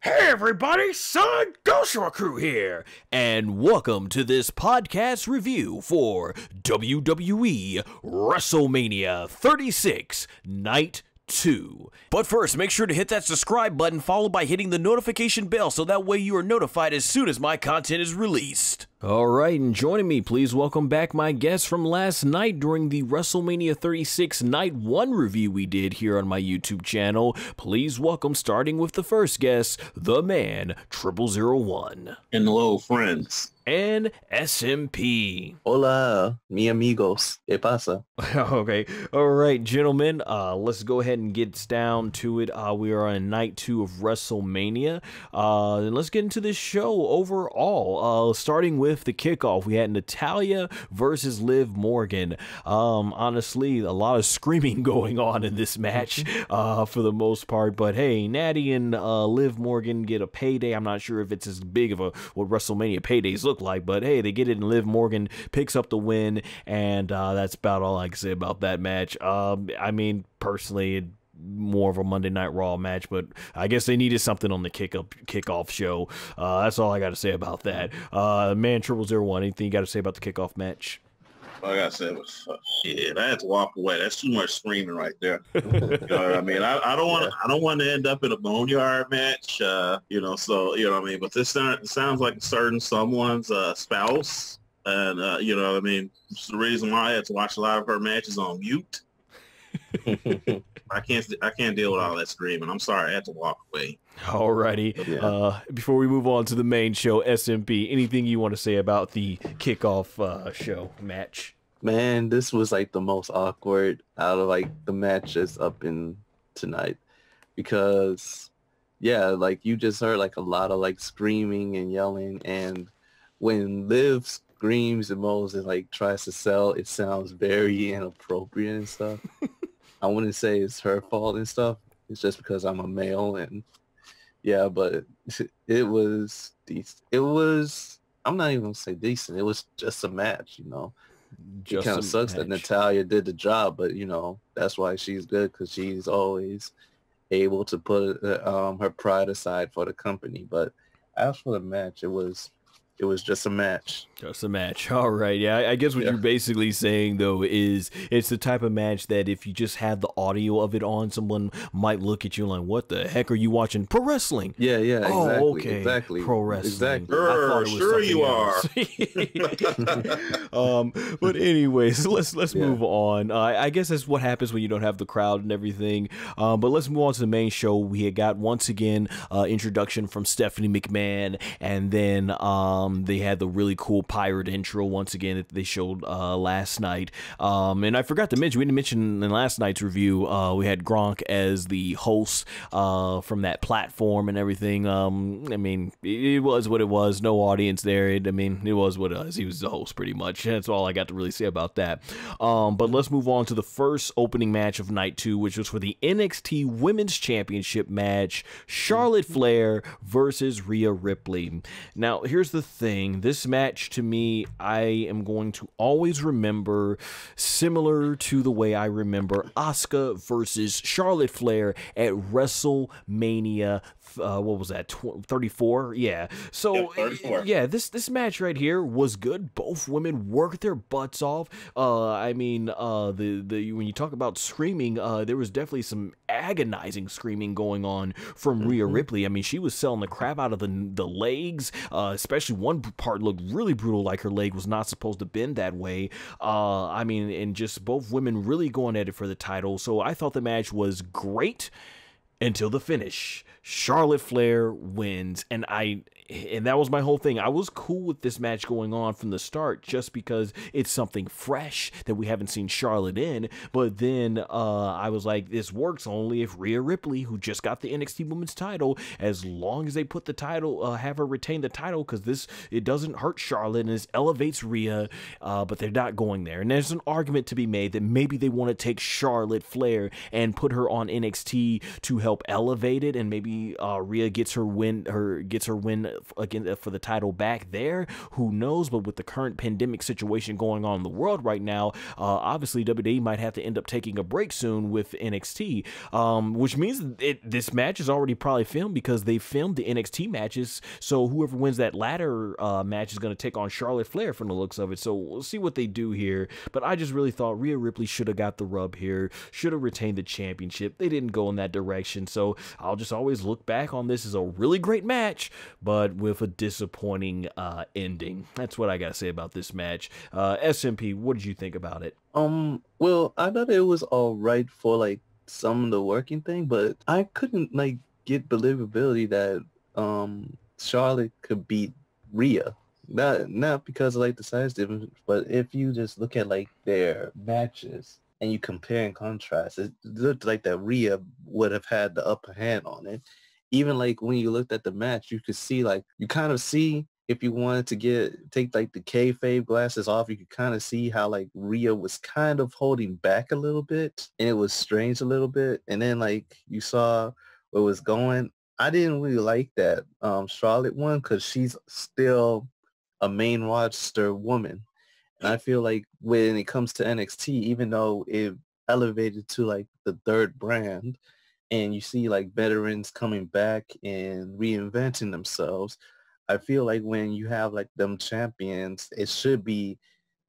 Hey everybody, SonGoshuaku here, and welcome to this podcast review for WWE WrestleMania 36 Night 2. But first, make sure to hit that subscribe button followed by hitting the notification bell so that way you are notified as soon as my content is released. Alright, and joining me, please welcome back my guest from last night during the WrestleMania 36 Night 1 review we did here on my YouTube channel. Please welcome, starting with the first guest, Themann0001. And hello, friends. And SMP. Hola, mi amigos. ¿Qué pasa? Okay. All right, gentlemen, let's go ahead and get down to it. We are on night 2 of WrestleMania. And let's get into this show overall. Starting with the kickoff, we had Natalya versus Liv Morgan. Honestly, a lot of screaming going on in this match for the most part. But hey, Natty and Liv Morgan get a payday. I'm not sure if it's as big of a what WrestleMania paydays look like, but hey, they get it, and Liv Morgan picks up the win, and that's about all I can say about that match. I mean, personally, more of a Monday Night Raw match, but I guess they needed something on the kickoff show. That's all I got to say about that. Man0001, anything you got to say about the kickoff match? Like I said, I had to walk away. That's too much screaming right there. You know what I mean? I don't want to end up in a boneyard match. So you know what I mean. But this sounds like someone's spouse, and you know what I mean. It's the reason why I had to watch a lot of her matches on mute. I can't deal with all that screaming. I'm sorry, I had to walk away. Alrighty. Yeah. Before we move on to the main show, SMP, anything you want to say about the kickoff show match? Man, this was like the most awkward out of like the matches up in tonight, because yeah, like you just heard like a lot of like screaming and yelling, and when Liv screams and moans and like tries to sell, it sounds very inappropriate and stuff. I wouldn't say it's her fault and stuff. It's just because I'm a male, and yeah, but it was decent. It was, I'm not even gonna say decent. It was just a match, you know. It kind of sucks that Natalya did the job, but you know, that's why she's good, because she's always able to put her pride aside for the company. But as for the match, it was just a match. Just a match. All right. Yeah, I guess what you're basically saying, though, is it's the type of match that if you just had the audio of it on, someone might look at you like, what the heck are you watching? Pro wrestling. Yeah, exactly. Oh, okay. Exactly. Pro wrestling. Exactly. Sure you are. But anyways, let's move on. I guess that's what happens when you don't have the crowd and everything. But let's move on to the main show. We had got, once again, introduction from Stephanie McMahon, and then they had the really cool pirate intro once again that they showed last night. And I forgot to mention, we didn't mention in last night's review, we had Gronk as the host from that platform and everything. I mean, it was what it was. No audience there. It was what it was. He was the host pretty much. That's all I got to really say about that. But let's move on to the first opening match of night 2, which was for the NXT Women's Championship match, Charlotte Flair versus Rhea Ripley. Now, here's the thing. This match, to me, I am going to always remember similar to the way I remember Asuka versus Charlotte Flair at WrestleMania, what was that, 34? Yeah. So, 34. Yeah, this match right here was good. Both women worked their butts off. I mean, when you talk about screaming, there was definitely some agonizing screaming going on from Rhea Ripley. I mean, she was selling the crap out of the legs, especially one part looked really brutal, like her leg was not supposed to bend that way. I mean, and just both women really going at it for the title. So I thought the match was great until the finish. Charlotte Flair wins, and that was my whole thing. I was cool with this match going on from the start just because it's something fresh that we haven't seen Charlotte in. But then I was like, this works only if Rhea Ripley, who just got the NXT Women's title, as long as they put the title, have her retain the title, because it doesn't hurt Charlotte and it elevates Rhea, but they're not going there. And there's an argument to be made that maybe they want to take Charlotte Flair and put her on NXT to help elevate it, and maybe Rhea gets her win again for the title back there. Who knows? But with the current pandemic situation going on in the world right now, obviously WWE might have to end up taking a break soon with NXT, which means this match is already probably filmed because they filmed the NXT matches. So whoever wins that latter match is going to take on Charlotte Flair from the looks of it. So we'll see what they do here. But I just really thought Rhea Ripley should have got the rub here, should have retained the championship. They didn't go in that direction. So I'll just always look back on this as a really great match, but with a disappointing ending. That's what I got to say about this match. SMP, what did you think about it? Well, I thought it was all right for like some of the working thing, but I couldn't like get believability that Charlotte could beat Rhea. Not because of like the size difference, but if you just look at like their matches and you compare and contrast, it looked like that Rhea would have had the upper hand on it. Even like when you looked at the match, you could see like, you kind of see if you wanted to take like the kayfabe glasses off, you could kind of see how like Rhea was kind of holding back a little bit, and it was strange a little bit. And then like you saw where it was going. I didn't really like that Charlotte one because she's still a main roster woman. And I feel like when it comes to NXT, even though it elevated to like the third brand, and you see like veterans coming back and reinventing themselves, I feel like when you have like them champions, it should be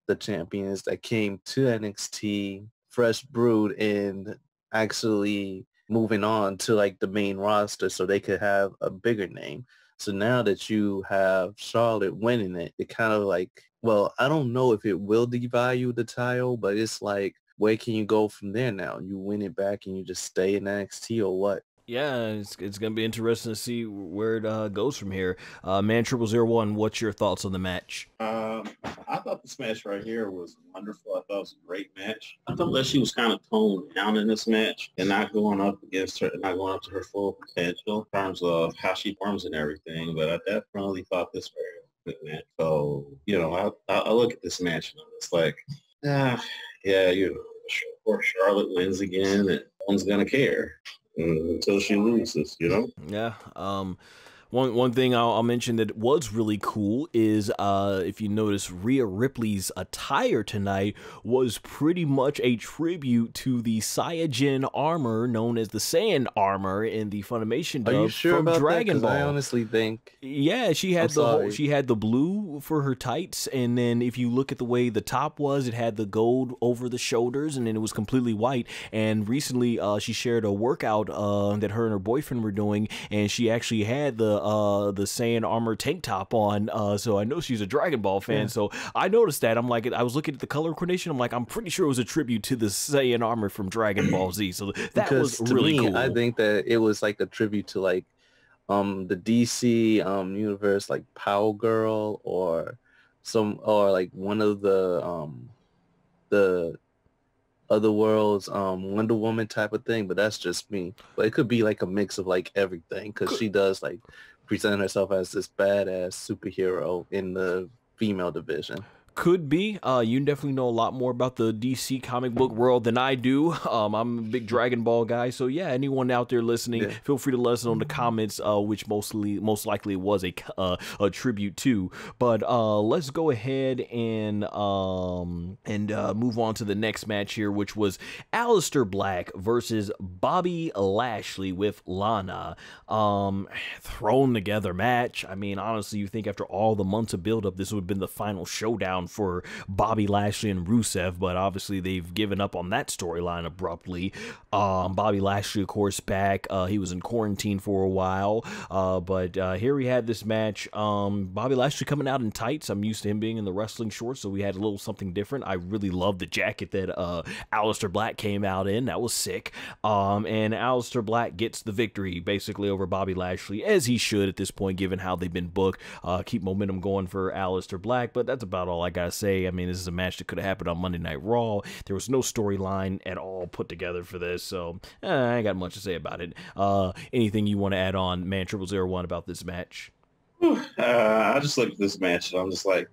the champions that came to NXT, fresh brewed, and actually moving on to like the main roster so they could have a bigger name. So now that you have Charlotte winning it, it kind of like, well, I don't know if it will devalue the title, but it's like, where can you go from there now? You win it back and you just stay in NXT or what? Yeah, it's going to be interesting to see where it goes from here. Man0001, what's your thoughts on the match? I thought this match right here was wonderful. I thought it was a great match. I thought that she was kind of toned down in this match and not going up against her, not going up to her full potential in terms of how she forms and everything. But I definitely thought this was a good match. So, I look at this match and it's like, poor Charlotte wins again and no one's going to care until she loses, Yeah. One thing I'll mention that was really cool is if you notice, Rhea Ripley's attire tonight was pretty much a tribute to the Saiyajin armor known as the Saiyan armor in the Funimation dub. Are you sure from about Dragon that? 'Cause Ball. I honestly think she had the blue for her tights, and then if you look at the way the top was, it had the gold over the shoulders, and then it was completely white. And recently, she shared a workout that her and her boyfriend were doing, and she actually had the Saiyan armor tank top on, so I know she's a Dragon Ball fan. So I noticed that. I'm like, I was looking at the color coordination. I'm like, I'm pretty sure it was a tribute to the Saiyan armor from Dragon Ball Z. So that was really cool. I think that it was like a tribute to like the DC universe, like Power Girl or like one of the other worlds, Wonder Woman type of thing. But that's just me. But it could be like a mix of like everything, because she does like present herself as this badass superhero in the female division. Could be. You definitely know a lot more about the DC comic book world than I do. I'm a big Dragon Ball guy, so yeah, anyone out there listening, feel free to let us know in the comments which most likely was a tribute to. But let's go ahead and move on to the next match here, which was Aleister Black versus Bobby Lashley with Lana. Thrown together match. I mean, honestly, you think after all the months of build-up, this would have been the final showdown for Bobby Lashley and Rusev, but obviously they've given up on that storyline abruptly. Bobby Lashley, of course, back. He was in quarantine for a while, but here we had this match. Bobby Lashley coming out in tights. I'm used to him being in the wrestling shorts, so we had a little something different. I really loved the jacket that Aleister Black came out in. That was sick. And Aleister Black gets the victory, basically, over Bobby Lashley, as he should at this point, given how they've been booked. Keep momentum going for Aleister Black, but that's about all I gotta say. I mean, this is a match that could have happened on Monday Night Raw. There was no storyline at all put together for this, so I ain't got much to say about it. Anything you want to add on, Man0001, about this match? I just looked at this match and I'm just like,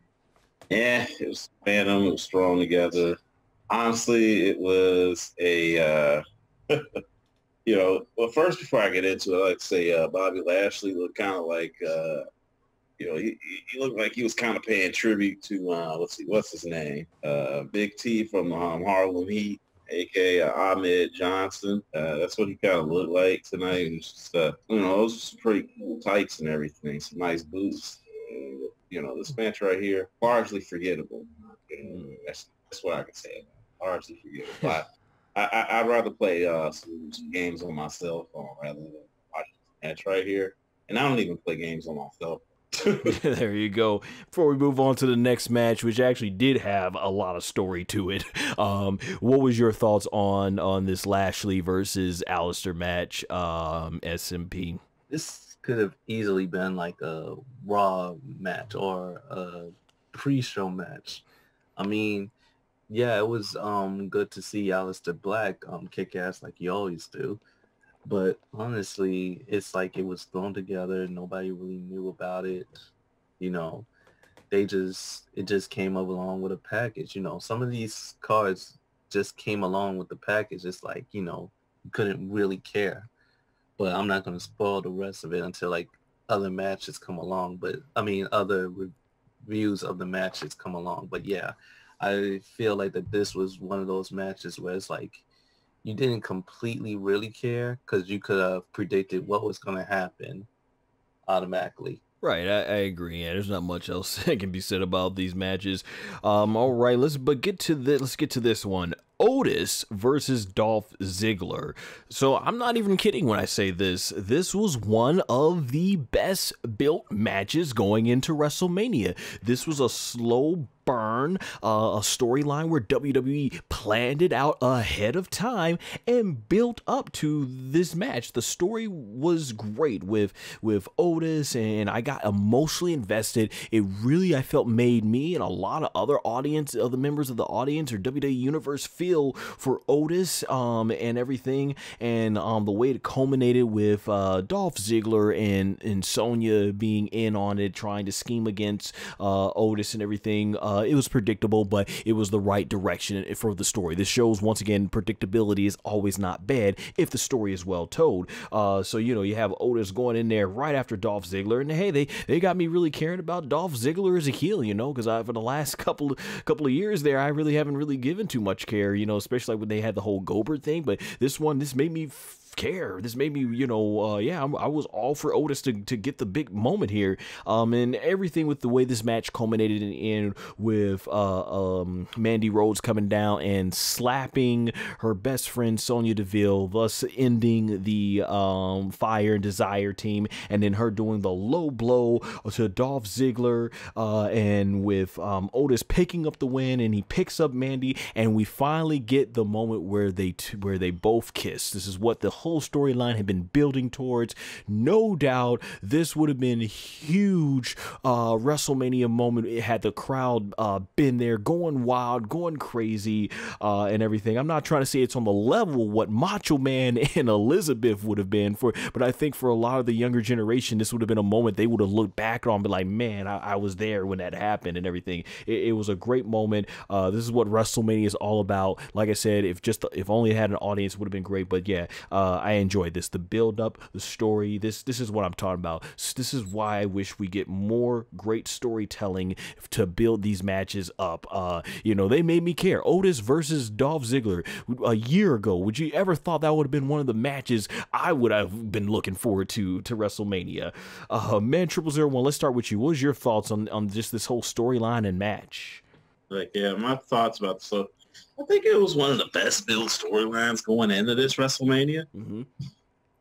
it was Phantom, it was thrown together. Honestly, it was a, well, first, before I get into it, I'd like to say Bobby Lashley looked kind of like You know, he looked like he was kind of paying tribute to let's see, what's his name? Big T from Harlem Heat, aka Ahmed Johnson. That's what he kind of looked like tonight. It was just, you know, those were some pretty cool tights and everything, some nice boots. And, you know, this match right here, largely forgettable. That's what I can say. Largely forgettable. I'd rather play some games on my cell phone rather than watch this match right here. And I don't even play games on my cell phone. There you go. Before we move on to the next match, which actually did have a lot of story to it, what was your thoughts on this Lashley versus Aleister match, SMP? This could have easily been like a Raw match or a pre-show match. I mean, yeah, it was good to see Aleister Black kick ass like you always do. But honestly, it's like it was thrown together. Nobody really knew about it. You know, it just came up along with a package. You know, some of these cards just came along with the package. It's like, you know, you couldn't really care. But I'm not going to spoil the rest of it until like other matches come along. But I mean, other reviews of the matches come along. But yeah, I feel like that this was one of those matches where it's like, you didn't completely really care because you could have predicted what was going to happen automatically. Right, I agree. Yeah, there's not much else that can be said about these matches. All right, let's get to this one. Otis versus Dolph Ziggler. So I'm not even kidding when I say this. This was one of the best built matches going into WrestleMania. This was a slow burn, a storyline where WWE planned it out ahead of time and built up to this match. The story was great with Otis, and I got emotionally invested. It really, I felt, made me and a lot of other members of the audience or WWE Universe feel for Otis and everything, and the way it culminated with Dolph Ziggler and Sonya being in on it, trying to scheme against Otis and everything. It was predictable, but it was the right direction for the story. This shows, once again, predictability is always not bad if the story is well told. So, you know, you have Otis going in there right after Dolph Ziggler, and hey, they got me really caring about Dolph Ziggler as a heel, you know, because for the last couple of years there, I really haven't really given too much care, you know, especially when they had the whole Goldberg thing. But this made me care. This made me, you know, yeah, I was all for Otis to get the big moment here, and everything with the way this match culminated in with Mandy Rhodes coming down and slapping her best friend Sonya Deville, thus ending the Fire and Desire team, and then her doing the low blow to Dolph Ziggler, and with Otis picking up the win, and he picks up Mandy, and we finally get the moment where they both kiss. This is what the whole storyline had been building towards. No doubt this would have been a huge WrestleMania moment. It had the crowd been there going wild, going crazy, and everything. I'm not trying to say it's on the level what Macho Man and Elizabeth would have been but I think for a lot of the younger generation, this would have been a moment they would have looked back on and be like, man, I was there when that happened and everything. It was a great moment. This is what WrestleMania is all about. Like I said, if only it had an audience, it would have been great. But yeah, I enjoyed this. The build up, the story, this is what I'm talking about. This is why I wish we get more great storytelling to build these matches up. You know, they made me care. Otis versus Dolph Ziggler a year ago. Would you ever thought that would have been one of the matches I would have been looking forward to WrestleMania? Man, 0001, let's start with you. What was your thoughts on just this whole storyline and match? Like, yeah, my thoughts about so I think it was one of the best built storylines going into this WrestleMania. Mm-hmm.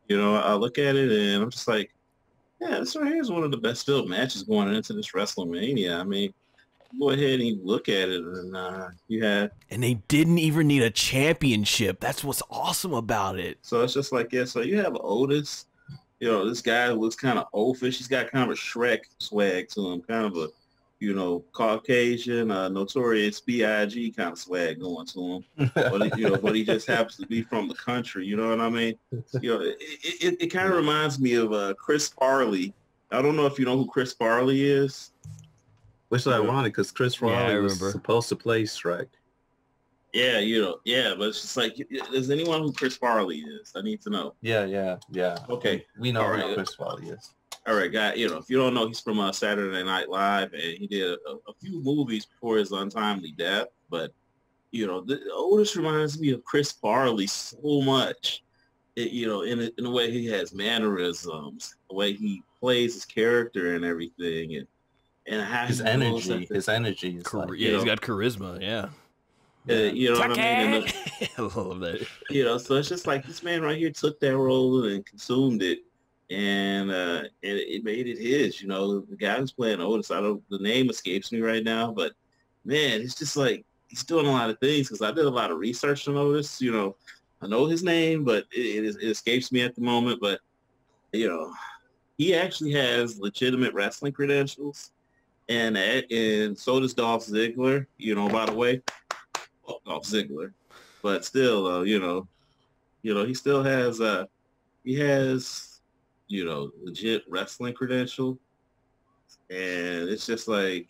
You know, I look at it and I'm just like, yeah, this right here is one of the best built matches going into this WrestleMania. I mean, go ahead and look at it, and you had, and they didn't even need a championship. That's what's awesome about it. So it's just like, yeah, so you have Otis. You know, this guy looks kind of oafish. He's got kind of a Shrek swag to him, kind of a, you know, Caucasian, Notorious B.I.G. kind of swag going to him. But he just happens to be from the country. You know what I mean? You know, it kind of reminds me of Chris Farley. I don't know if you know who Chris Farley is. Which is ironic because Chris Farley was supposed to play Shrek. Yeah, you know, yeah, but it's just like, does anyone who Chris Farley is? I need to know. Yeah. Okay. We know who Chris Farley is. all right, guy, you know, if you don't know, he's from Saturday Night Live, and he did a few movies before his untimely death. But, you know, Otis reminds me of Chris Farley so much. You know, in the way he has mannerisms, the way he plays his character and everything, and how his energy is like, yeah, he's got charisma, yeah. You know what I mean? I love that. You know, so it's just like this man right here took that role and consumed it, and it made it his. You know, the guy who's playing Otis, the name escapes me right now, but man, it's just like he's doing a lot of things, because I did a lot of research on Otis. You know, I know his name, but it escapes me at the moment. But, you know, he actually has legitimate wrestling credentials, and so does Dolph Ziggler. You know, by the way, Dolph Ziggler, but still, you know, he still has you know, legit wrestling credential, and it's just like,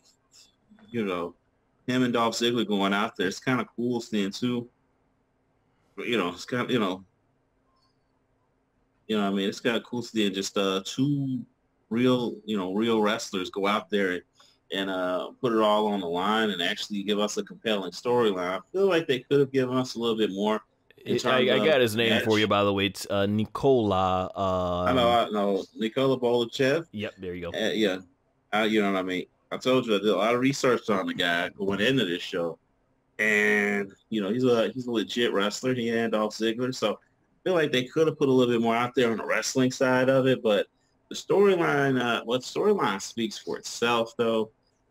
you know, him and Dolph Ziggler going out there. It's kind of cool seeing too. You know, it's kind of, you know what I mean? It's kind of cool seeing just two real wrestlers go out there and put it all on the line and actually give us a compelling storyline. I feel like they could have given us a little bit more. I got his name for you, by the way. It's Nikola. I know. Nikola Bolachev. Yep, there you go. Yeah. You know what I mean? I told you I did a lot of research on the guy going into this show. And, you know, he's a legit wrestler. He and Dolph Ziggler. So I feel like they could have put a little bit more out there on the wrestling side of it. But the storyline speaks for itself, though.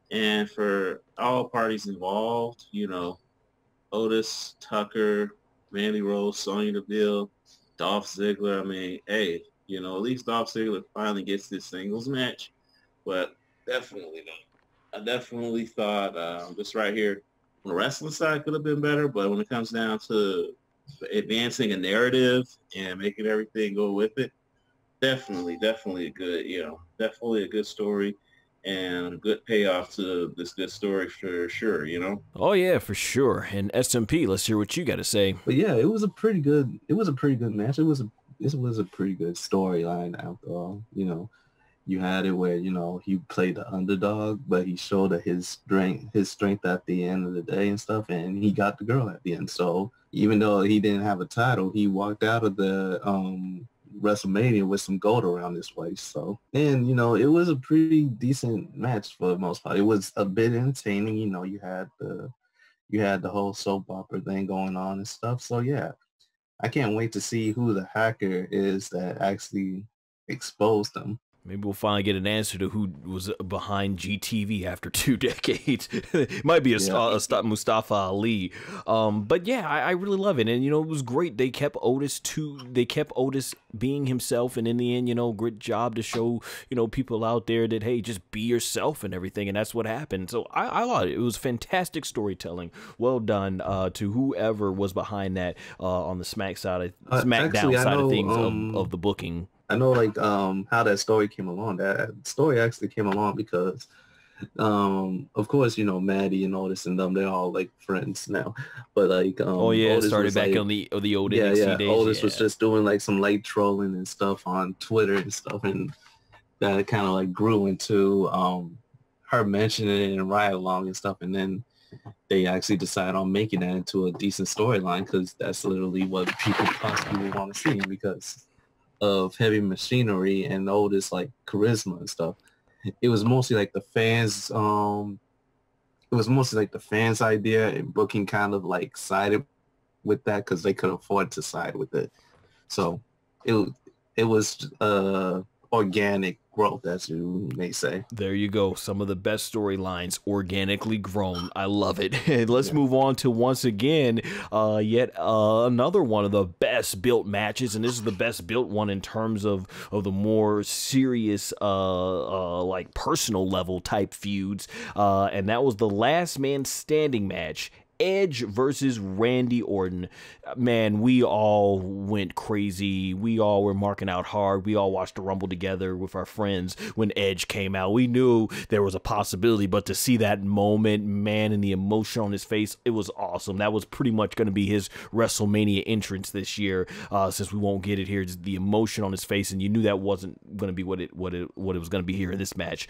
And for all parties involved, you know, Otis, Tucker, Mandy Rose, Sonya Deville, Dolph Ziggler. I mean, hey, you know, at least Dolph Ziggler finally gets this singles match. But definitely, though, I definitely thought this right here, on the wrestling side could have been better, but when it comes down to advancing a narrative and making everything go with it, definitely a good, you know, definitely a good story and a good payoff to this good story for sure, you know? Oh yeah, for sure. And SMP, let's hear what you got to say. But yeah, it was a pretty good match. It was a pretty good storyline after all, you know. You had it where, you know, he played the underdog, but he showed his strength at the end of the day and stuff, and he got the girl at the end. So even though he didn't have a title, he walked out of the WrestleMania with some gold around his waist. So, and, you know, it was a pretty decent match for the most part. It was a bit entertaining. You know, you had the whole soap opera thing going on and stuff. So yeah, I can't wait to see who the hacker is that actually exposed them. Maybe we'll finally get an answer to who was behind GTV after 2 decades. It might be Mustafa Ali. But yeah, I really love it. And, you know, it was great. They kept Otis being himself. And in the end, you know, great job to show, you know, people out there that, hey, just be yourself and everything. And that's what happened. So I thought it was fantastic storytelling. Well done to whoever was behind that on the SmackDown side of things of the booking. I know, like, how that story came along. That story actually came along because, of course, you know, Mandy and Otis and them, they're all, like, friends now. But, like, it started back on the old NXT days. Otis was just doing, like, some light trolling and stuff on Twitter and stuff, and that kind of, like, grew into her mentioning it and ride along and stuff, and then they actually decided on making that into a decent storyline, because that's literally what people possibly would want to see, because of heavy machinery and Otis, like, charisma and stuff. It was mostly like the fans idea, and booking kind of like sided with that because they could afford to side with it. So it was organic growth, as you may say. There you go. Some of the best storylines organically grown. I love it. And let's move on to, once again, yet another one of the best built matches. And this is the best built one in terms of the more serious, like personal level type feuds. And that was the last man standing match. Edge versus Randy Orton. Man, we all went crazy. We all were marking out hard. We all watched the Rumble together with our friends when Edge came out. We knew there was a possibility, but to see that moment, man, and the emotion on his face, it was awesome. That was pretty much going to be his WrestleMania entrance this year, since we won't get it here. Just the emotion on his face, and you knew that wasn't going to be what it was going to be here in this match,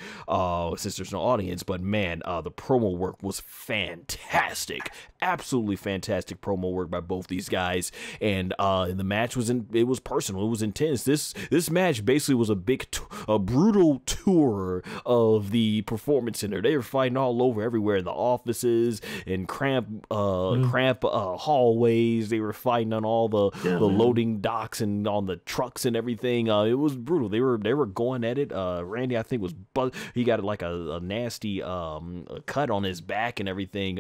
since there's no audience. But man, the promo work was fantastic. Absolutely fantastic promo work by both these guys, and the match was personal. It was intense. This match basically was a brutal tour of the Performance Center. They were fighting all over, everywhere, in the offices and cramped hallways. They were fighting on all the loading docks and on the trucks and everything. It was brutal. They were going at it. Randy, I think, he got like a nasty cut on his back and everything.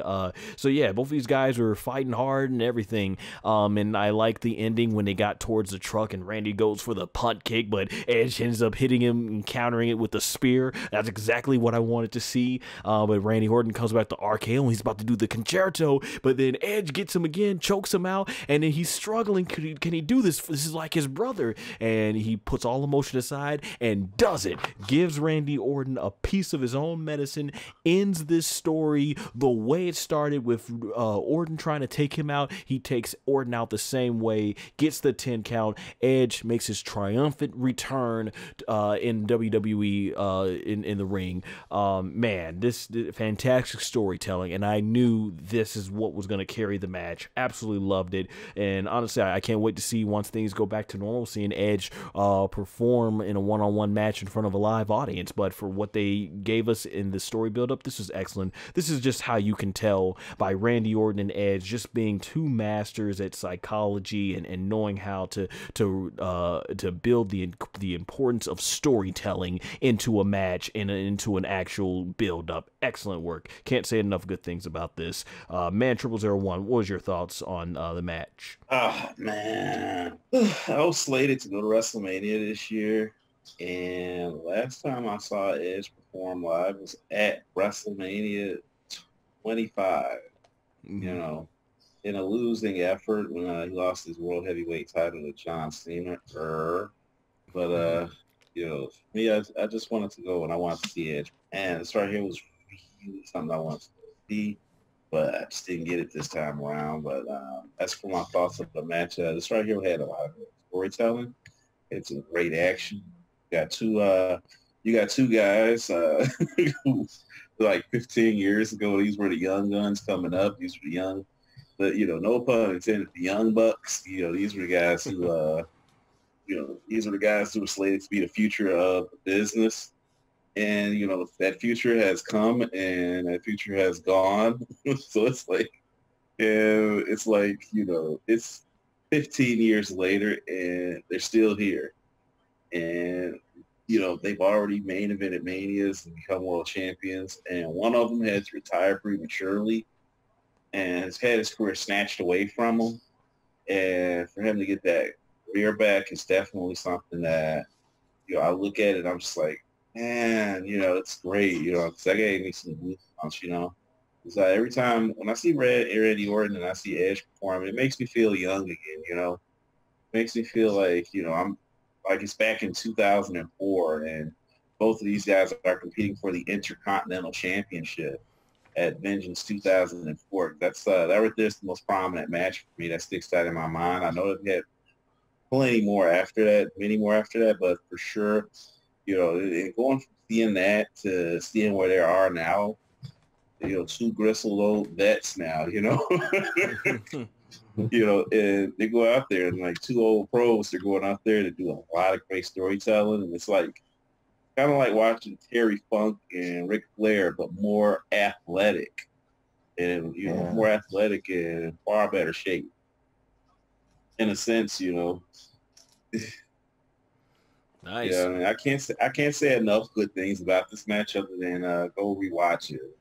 So yeah, both of these guys were fighting hard and everything. And I like the ending when they got towards the truck and Randy goes for the punt kick, but Edge ends up hitting him and countering it with the spear. That's exactly what I wanted to see. But Randy Orton comes back to RKO and he's about to do the concerto, but then Edge gets him again, chokes him out, and then he's struggling. Can he do this? This is like his brother. And he puts all emotion aside and does it. Gives Randy Orton a piece of his own medicine, ends this story the way it started with Orton trying to take him out. He takes Orton out the same way, gets the 10 count. Edge makes his triumphant return in WWE in the ring. Man, this fantastic storytelling, and I knew this is what was going to carry the match. Absolutely loved it, and honestly, I can't wait to see, once things go back to normal, seeing Edge perform in a one-on-one match in front of a live audience. But for what they gave us in the story build-up, this was excellent. This is just how you can tell by Randy Orton and Edge just being two masters at psychology and knowing how to build the importance of storytelling into a match and into an actual build-up. Excellent work. Can't say enough good things about this. Man0001, what was your thoughts on the match? Oh, man. I was slated to go to WrestleMania this year, and last time I saw Edge perform live was at WrestleMania 25. Mm-hmm. You know, in a losing effort when he lost his World Heavyweight title to John Cena. But, you know, me, I just wanted to go and I wanted to see Edge. And this right here was really something I wanted to see, but I just didn't get it this time around. But as for my thoughts of the match, this right here had a lot of storytelling. It's a great action. You got two guys who, like 15 years ago, these were the young guns coming up. These were the young, but, you know, no pun intended, the young bucks. You know, these were the guys who, you know, these are the guys who were slated to be the future of the business. And, you know, that future has come and that future has gone. So it's like, you know, it's 15 years later and they're still here. And, you know, they've already main evented Manias and become world champions. And one of them has retired prematurely and has had his career snatched away from him. And for him to get that career back is definitely something that, you know, I look at it, I'm just like, man, you know, it's great, you know, because that gave me some goosebumps, you know. Because every time when I see Randy Orton and I see Edge perform, it makes me feel young again, you know. It makes me feel like, you know, I'm like it's back in 2004 and both of these guys are competing for the Intercontinental Championship at Vengeance 2004. That's that right there's the most prominent match for me that sticks out in my mind. I know they've had plenty more after that, many more after that, but for sure, you know, going from seeing that to seeing where they are now, you know, two gristled old vets now, you know. You know, and they go out there and like two old pros, they're going out there to do a lot of great storytelling. And it's like kind of like watching Terry Funk and Ric Flair, but more athletic and, you know, more athletic and far better shape. In a sense, you know. Nice. Yeah, I mean, I can't say enough good things about this match other than go rewatch it.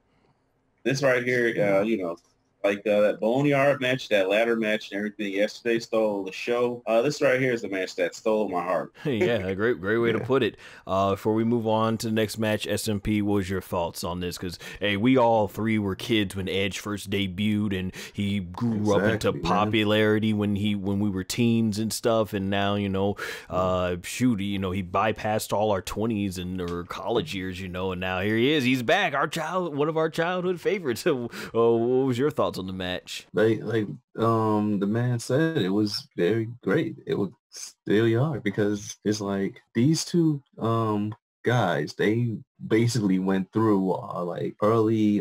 This right here, you know, Like that Boneyard match, that ladder match and everything yesterday stole the show. This right here is the match that stole my heart. Yeah, a great way to put it. Before we move on to the next match, SMP, what was your thoughts on this? Because, hey, we all three were kids when Edge first debuted, and he grew up into popularity when we were teens and stuff, and now, you know, shoot, you know, he bypassed all our 20s and or college years, you know, and now here he is. He's back, one of our childhood favorites. So, what was your thoughts on the match? The man said, it was very great. It was really hard because it's like these two guys, they basically went through like early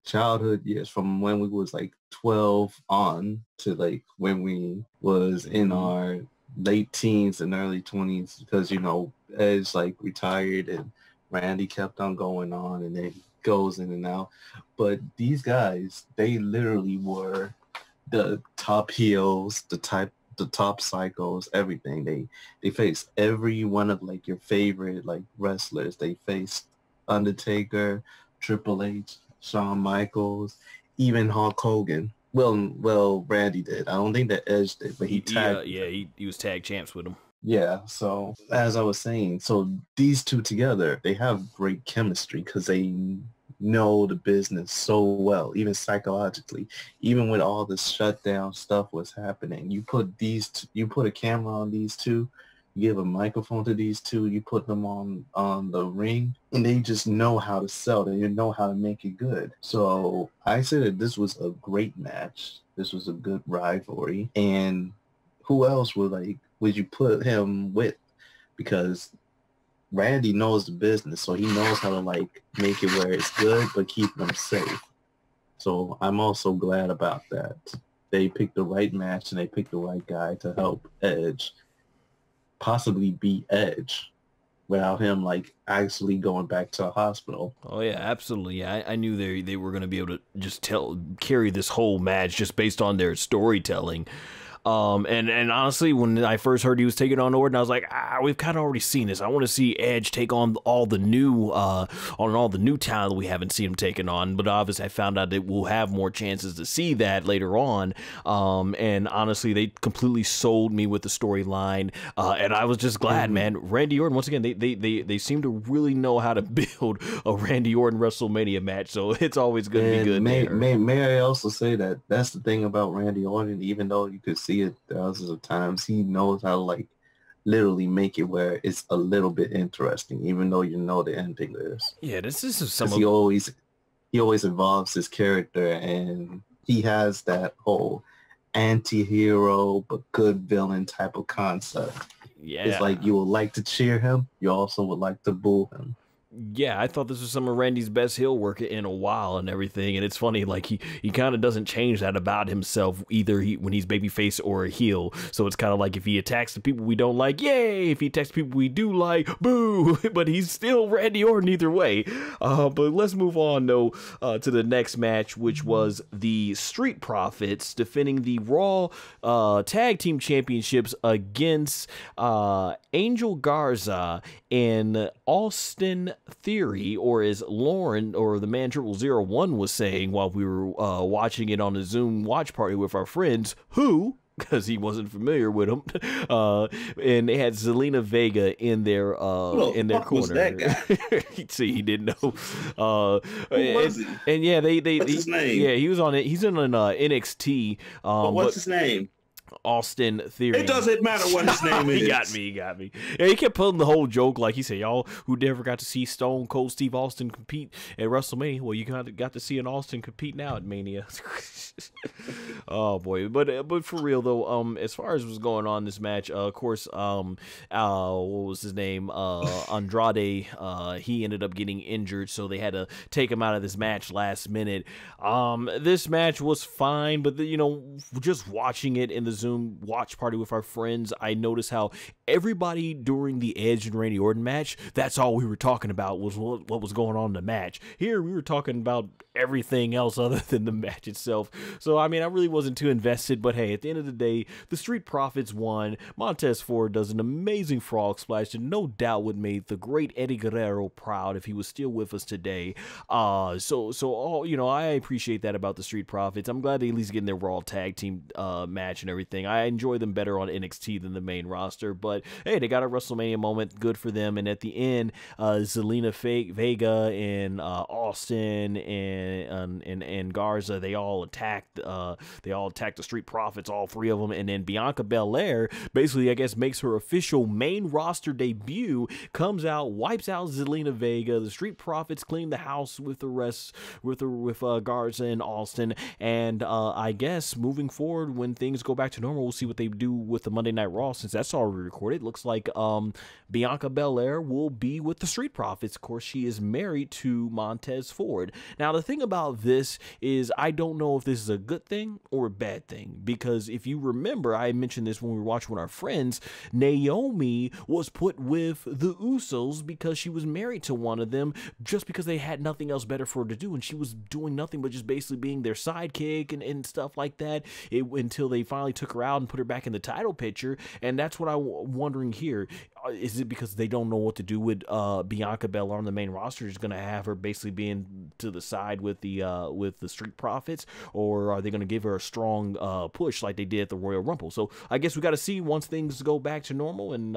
childhood years from when we was like 12 on to like when we was in our late teens and early 20s, because, you know, Edge like retired and Randy kept on going on, and then goes in and out. But these guys, they literally were the top heels, the top psychos, everything. They faced every one of like your favorite like wrestlers. They faced Undertaker, Triple H, Shawn Michaels, even Hulk Hogan. Well, Randy did. I don't think that Edge did, but he tagged. He was tag champs with him. Yeah, so as I was saying, so these two together, they have great chemistry because they know the business so well, even psychologically. Even with all the shutdown stuff was happening, you put a camera on these two, you give a microphone to these two, you put them on the ring, and they just know how to sell. They know how to make it good. So I said that this was a great match. This was a good rivalry, and who else would you put him with? Because Randy knows the business, so he knows how to like make it where it's good but keep them safe. So I'm also glad about that. They picked the right match and they picked the right guy to help Edge possibly beat Edge without him like actually going back to the hospital. Oh yeah, absolutely. I knew they were going to be able to just carry this whole match just based on their storytelling. And honestly, when I first heard he was taking on Orton, I was like, we've kind of already seen this. I want to see Edge take on all the new talent that we haven't seen him taking on. But obviously, I found out that we'll have more chances to see that later on. And honestly, they completely sold me with the storyline. And I was just glad, man. Randy Orton, once again, they seem to really know how to build a Randy Orton WrestleMania match. So it's always going to be good. May I also say that that's the thing about Randy Orton, even though you could see it thousands of times, he knows how to like literally make it where it's a little bit interesting, even though you know the ending is. Yeah, this is some. He always evolves his character, and he has that whole anti-hero but good villain type of concept. Yeah, it's like you would like to cheer him, you also would like to boo him. Yeah, I thought this was some of Randy's best heel work in a while and everything, and it's funny, like he kind of doesn't change that about himself either when he's babyface or a heel. So it's kind of like if he attacks the people we don't like, yay! If he attacks people we do like, boo! But he's still Randy Orton either way. But let's move on though to the next match, which was the Street Profits defending the Raw Tag Team Championships against Angel Garza and Austin Theory, or as Lauren or the man 0001 was saying while we were watching it on a Zoom watch party with our friends, who, because he wasn't familiar with them, and they had Zelina Vega in their corner. Was that guy? See, he didn't know. Who was he? And yeah, what's his name? Yeah, he was on it. He's in an NXT. What's his name? Austin Theory. It doesn't matter what his name is. He got me. Yeah, he kept pulling the whole joke, like he said, y'all who never got to see Stone Cold Steve Austin compete at WrestleMania, well, you got to see an Austin compete now at Mania. Oh boy, but for real though, as far as what's going on in this match, of course, what was his name? Andrade. He ended up getting injured, so they had to take him out of this match last minute. This match was fine, but just watching it in the Zoom watch party with our friends, I noticed how everybody during the Edge and Randy Orton match, that's all we were talking about was what was going on in the match. Here we were talking about everything else other than the match itself. So I mean, I really wasn't too invested, but hey, at the end of the day, the Street Profits won. Montez Ford does an amazing frog splash and no doubt would make the great Eddie Guerrero proud if he was still with us today. So all, you know, I appreciate that about the Street Profits. I'm glad they at least getting their Raw tag team match and everything. I enjoy them better on NXT than the main roster, but hey, they got a WrestleMania moment, good for them. And at the end, Zelina, Vega, and Austin and Garza, they all attacked the Street Profits, all three of them, and then Bianca Belair basically, I guess, makes her official main roster debut, comes out, wipes out Zelina Vega. The Street Profits clean the house with the rest, with Garza and Austin, and I guess moving forward, when things go back to normal, we'll see what they do with the Monday Night Raw, since that's already recorded. It looks like Bianca Belair will be with the Street Profits. Of course, she is married to Montez Ford. Now, the thing about this is I don't know if this is a good thing or a bad thing, because if you remember, I mentioned this when we were watching with our friends, Naomi was put with the Usos because she was married to one of them, just because they had nothing else better for her to do, and she was doing nothing but just basically being their sidekick and stuff like that, until they finally took her out and put her back in the title picture. And that's what I'm wondering here. Is it because they don't know what to do with Bianca Belair on the main roster? Is going to have her basically being to the side with the Street Profits, or are they going to give her a strong push like they did at the Royal Rumble? So I guess we got to see once things go back to normal, and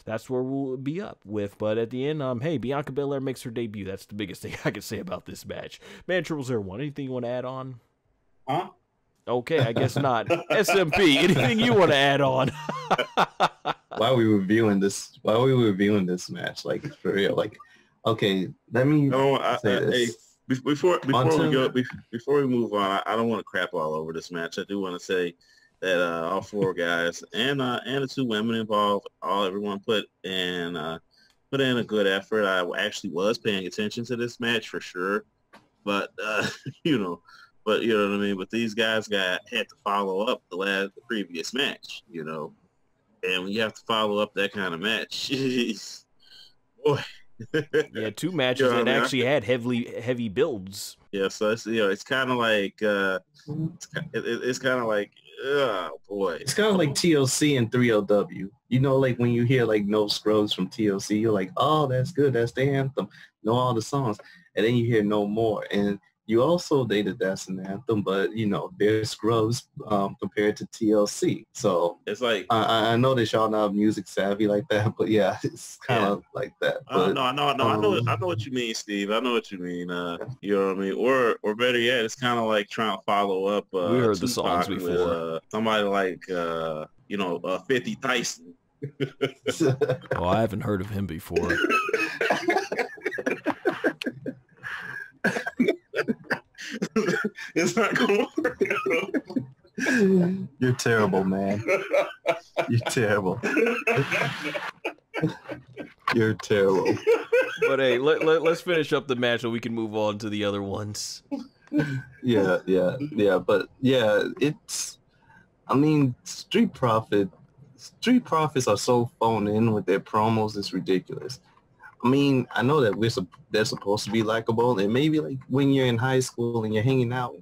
that's where we'll be up with. But at the end, hey, Bianca Belair makes her debut. That's the biggest thing I can say about this match. Man, 0001, anything you want to add on? Huh? Okay, I guess not. SMP, anything you want to add on? While we were viewing this match, like for real, like, okay, let me say this. Hey, before we move on, I don't want to crap all over this match. I do want to say that all four guys and the two women involved, everyone put in a good effort. I actually was paying attention to this match for sure, but you know what I mean. But these guys had to follow up the previous match, you know. And when you have to follow up that kind of match, jeez, boy. Yeah, two matches that actually had heavy builds. Yeah, so it's kind of like it's kind of like, oh boy. It's kind of like TLC and 3LW. You know, like when you hear like No Scrubs from TLC, you're like, oh, that's good, that's the anthem. Know all the songs, and then you hear No More, and you also dated that's an anthem, but you know they're scrubs compared to TLC. So it's like I know that y'all not music savvy like that, but yeah, it's kind of like that. But, I know what you mean, Steve. I know what you mean. You know what I mean, or better yet, it's kind of like trying to follow up. We heard the songs before. Somebody like 50 Tyson. Oh, I haven't heard of him before. It's not going to work. You're terrible, man. You're terrible. You're terrible. But hey, let's finish up the match so we can move on to the other ones. Yeah. But yeah, it's. I mean, Street Profits are so phoned in with their promos. It's ridiculous. I mean, I know that they're supposed to be likable, and maybe like when you're in high school and you're hanging out,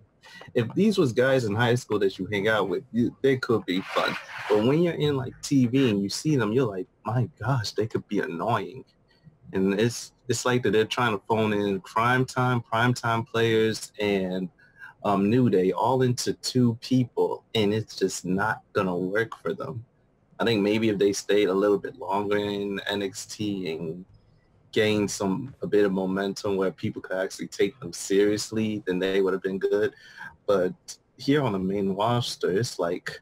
if these was guys in high school that you hang out with, they could be fun. But when you're in like TV and you see them, you're like, my gosh, they could be annoying. And it's like that they're trying to phone in primetime players, and New Day all into two people, and it's just not gonna work for them. I think maybe if they stayed a little bit longer in NXT and gain a bit of momentum where people could actually take them seriously, then they would have been good. But here on the main roster, it's like,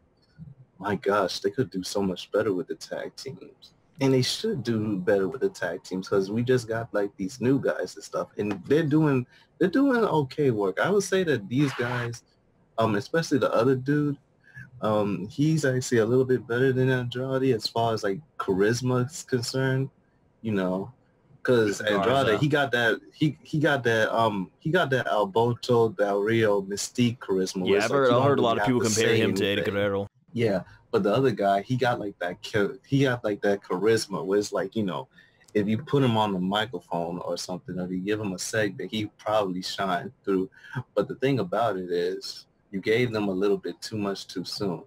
my gosh, they could do so much better with the tag teams. And they should do better with the tag teams, because we just got like these new guys and stuff, and they're doing okay work. I would say that these guys, especially the other dude, he's actually a little bit better than Andrade as far as like charisma is concerned, you know. Because Andrade, he got that Alberto Del Rio Mystique charisma. Yeah, I've heard a lot of people compare him to Eddie Guerrero. Yeah, but the other guy, he got like that charisma where it's like, you know, if you put him on the microphone or something, or you give him a segment, he probably shine through. But the thing about it is you gave them a little bit too much too soon.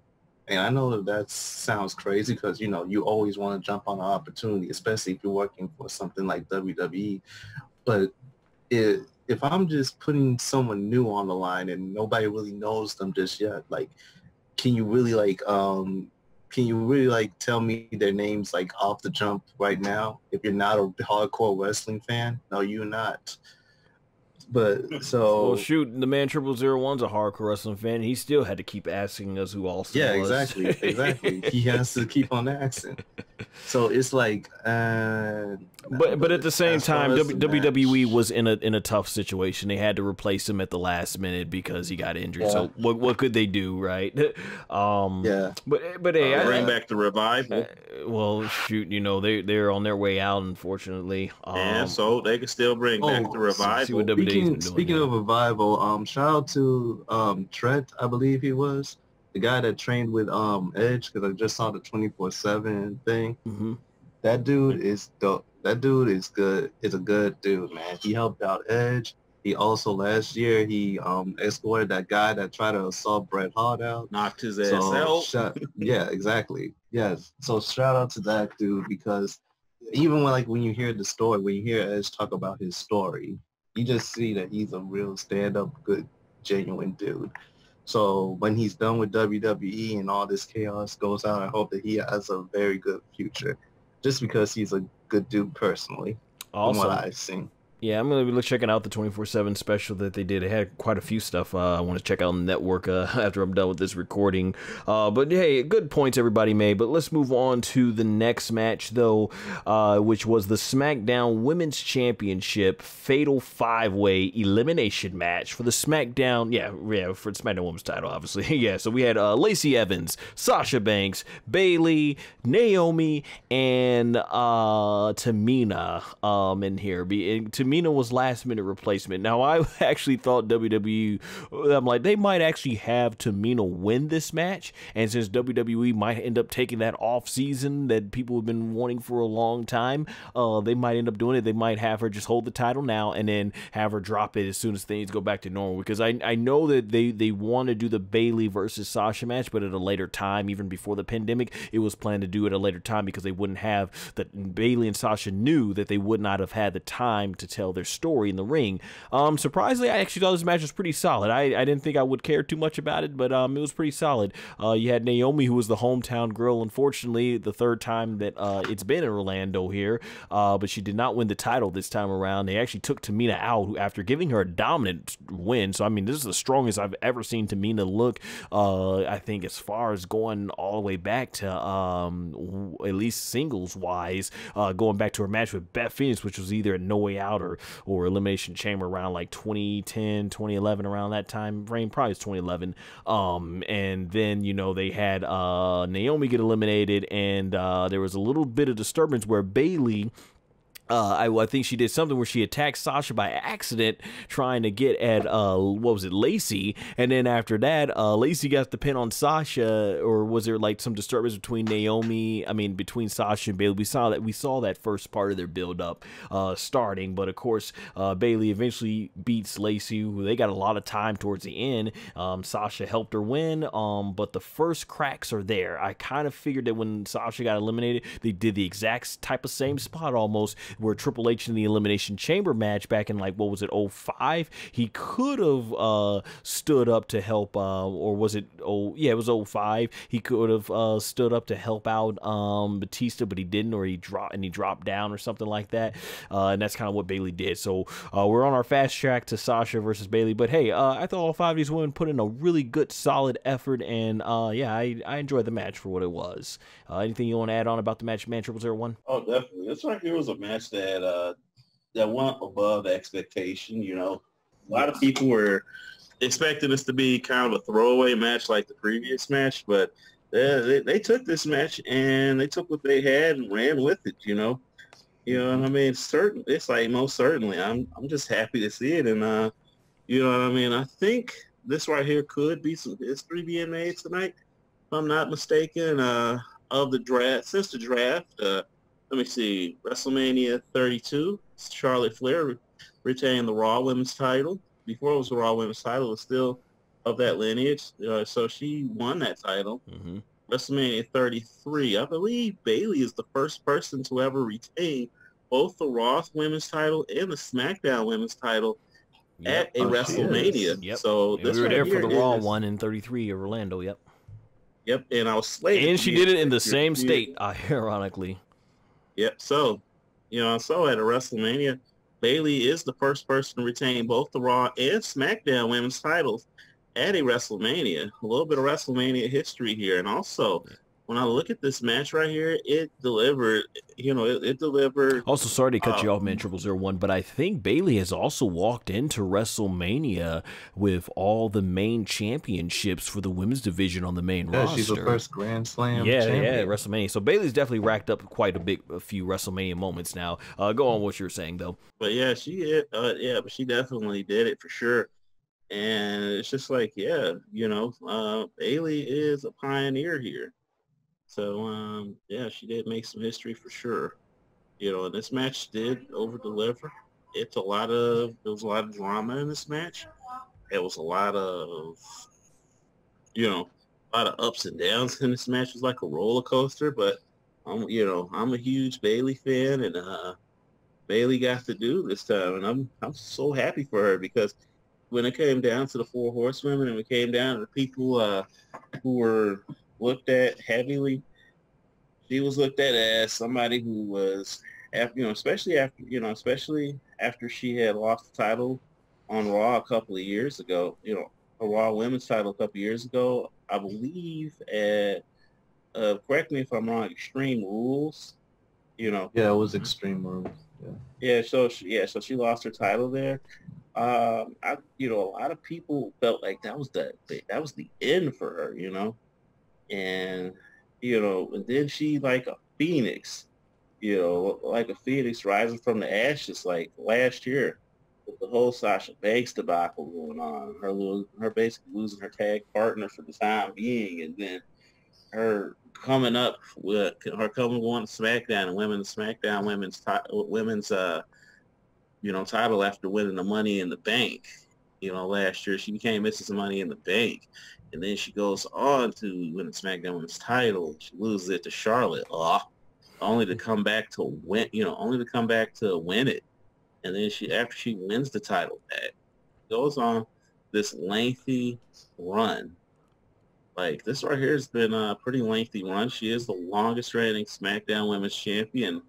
And I know that sounds crazy because, you know, you always want to jump on an opportunity, especially if you're working for something like WWE. But if I'm just putting someone new on the line and nobody really knows them just yet, like, can you really tell me their names like off the jump right now? If you're not a hardcore wrestling fan, no, you're not. But so well, shoot, the man 0001's a hardcore wrestling fan. He still had to keep asking us who Austin was. Exactly. He has to keep on asking. So it's like, but at the same time, WWE was in a tough situation. They had to replace him at the last minute because he got injured. Yeah. So what could they do, right? Yeah. But hey, bring back the Revival. Well, shoot, you know they're on their way out, unfortunately. Yeah, so they can still bring back the Revival. See what WWE's been doing. Speaking of Revival, shout out to Trent, I believe he was. The guy that trained with Edge, because I just saw the 24/7 thing. Mm-hmm. That dude is dope. That dude is good. Is a good dude, man. He helped out Edge. He also last year he escorted that guy that tried to assault Bret Hart out. Knocked his ass out. Yeah, exactly. Yes. So shout out to that dude because even when you hear the story, when you hear Edge talk about his story, you just see that he's a real stand-up, good, genuine dude. So when he's done with WWE and all this chaos goes out, I hope that he has a very good future, just because he's a good dude personally, awesome. From what I've seen. Yeah, I'm going to be checking out the 24/7 special that they did. It had quite a few stuff I want to check out on the network after I'm done with this recording. But hey, good points everybody made. But let's move on to the next match, though, which was the SmackDown Women's Championship Fatal 5-Way Elimination Match for the SmackDown, for the SmackDown Women's title, obviously. Yeah, so we had Lacey Evans, Sasha Banks, Bayley, Naomi, and Tamina in here. Tamina was last minute replacement. Now I actually thought WWE, I'm like, they might actually have Tamina win this match, and since WWE might end up taking that off season that people have been wanting for a long time, they might end up doing it. They might have her just hold the title now and then have her drop it as soon as things go back to normal, because I know that they want to do the Bayley versus Sasha match, but at a later time. Even before the pandemic, it was planned to do it at a later time because they wouldn't have that. Bayley and Sasha knew that they would not have had the time to tell their story in the ring. Surprisingly, I actually thought this match was pretty solid. I didn't think I would care too much about it, but it was pretty solid. You had Naomi, who was the hometown girl, unfortunately, the third time that it's been in Orlando here, but she did not win the title this time around. They actually took Tamina out after giving her a dominant win. So, I mean, this is the strongest I've ever seen Tamina look, I think, as far as going all the way back to at least singles-wise, going back to her match with Beth Phoenix, which was either a No Way Out or Elimination Chamber around like 2010, 2011, around that time frame. Probably it's 2011. And then, you know, they had Naomi get eliminated, and there was a little bit of disturbance where Bayley, I think she did something where she attacked Sasha by accident, trying to get at Lacey, and then after that, Lacey got the pin on Sasha, or was there like some disturbance between between Sasha and Bayley? We saw that first part of their build up starting, but of course Bayley eventually beats Lacey, who they got a lot of time towards the end. Sasha helped her win, but the first cracks are there. I kind of figured that when Sasha got eliminated, they did the exact type of same spot almost, where Triple H in the Elimination Chamber match back in like, what was it, 05? He could have stood up to help, or was it, it was 05. He could have stood up to help out Batista, but he didn't, or he dropped down or something like that. And that's kind of what Bayley did. So we're on our fast track to Sasha versus Bayley. But hey, I thought all five of these women put in a really good, solid effort, and I enjoyed the match for what it was. Anything you want to add on about the match, Man 0001? Oh, definitely. It's like it was a match that went above expectation. You know, a lot of people were expecting this to be kind of a throwaway match like the previous match, but they took this match and they took what they had and ran with it. You know what I mean? It's like most certainly. I'm just happy to see it, and you know what I mean. I think this right here could be some history being made tonight. I'm not mistaken, of the draft, since the draft, let me see, WrestleMania 32, Charlotte Flair retained the Raw Women's title. Before it was the Raw Women's title, it was still of that lineage. So she won that title. Mm-hmm. WrestleMania 33, I believe Bayley is the first person to ever retain both the Raw Women's title and the SmackDown Women's title at a WrestleMania. Yep. So we were there for the Raw one in 33 of Orlando. Yep. Yep, and I was slated. And she did it in the same state, ironically. Yep. So, so at a WrestleMania, Bayley is the first person to retain both the Raw and SmackDown Women's titles at a WrestleMania. A little bit of WrestleMania history here, and also when I look at this match right here, it delivered. It delivered. Also, sorry to cut you off, man, 0001, but I think Bayley has also walked into WrestleMania with all the main championships for the women's division on the main roster. She's the first Grand Slam champion. WrestleMania. So Bayley's definitely racked up quite a few WrestleMania moments now. Go on what you were saying, though. But yeah, but she definitely did it for sure. And it's just like, Bayley is a pioneer here. So, she did make some history for sure. And this match did over-deliver. There was a lot of drama in this match. There was a lot of ups and downs in this match. It was like a roller coaster, but I'm a huge Bayley fan, and Bayley got to do this time, and I'm so happy for her, because when it came down to the 4 horsewomen and it came down to the people who were looked at heavily, she was looked at as somebody who was, especially after she had lost the title on Raw a couple of years ago, a Raw Women's title a couple of years ago, I believe at, correct me if I'm wrong, Extreme Rules, Yeah, it was Extreme Rules. So she lost her title there. A lot of people felt like that was the end for her, and and then she, like a phoenix, rising from the ashes, like last year with the whole Sasha Banks debacle going on, her basically losing her tag partner for the time being, and then her coming up with her coming on SmackDown and winning the SmackDown women's title after winning the Money in the Bank. Last year she became Mrs. Money in the Bank, and then she goes on to win the SmackDown Women's title. She loses it to Charlotte, only to come back to win. Win it, and then after she wins the title back, goes on this lengthy run. Like, this right here has been a pretty lengthy run. She is the longest reigning SmackDown Women's Champion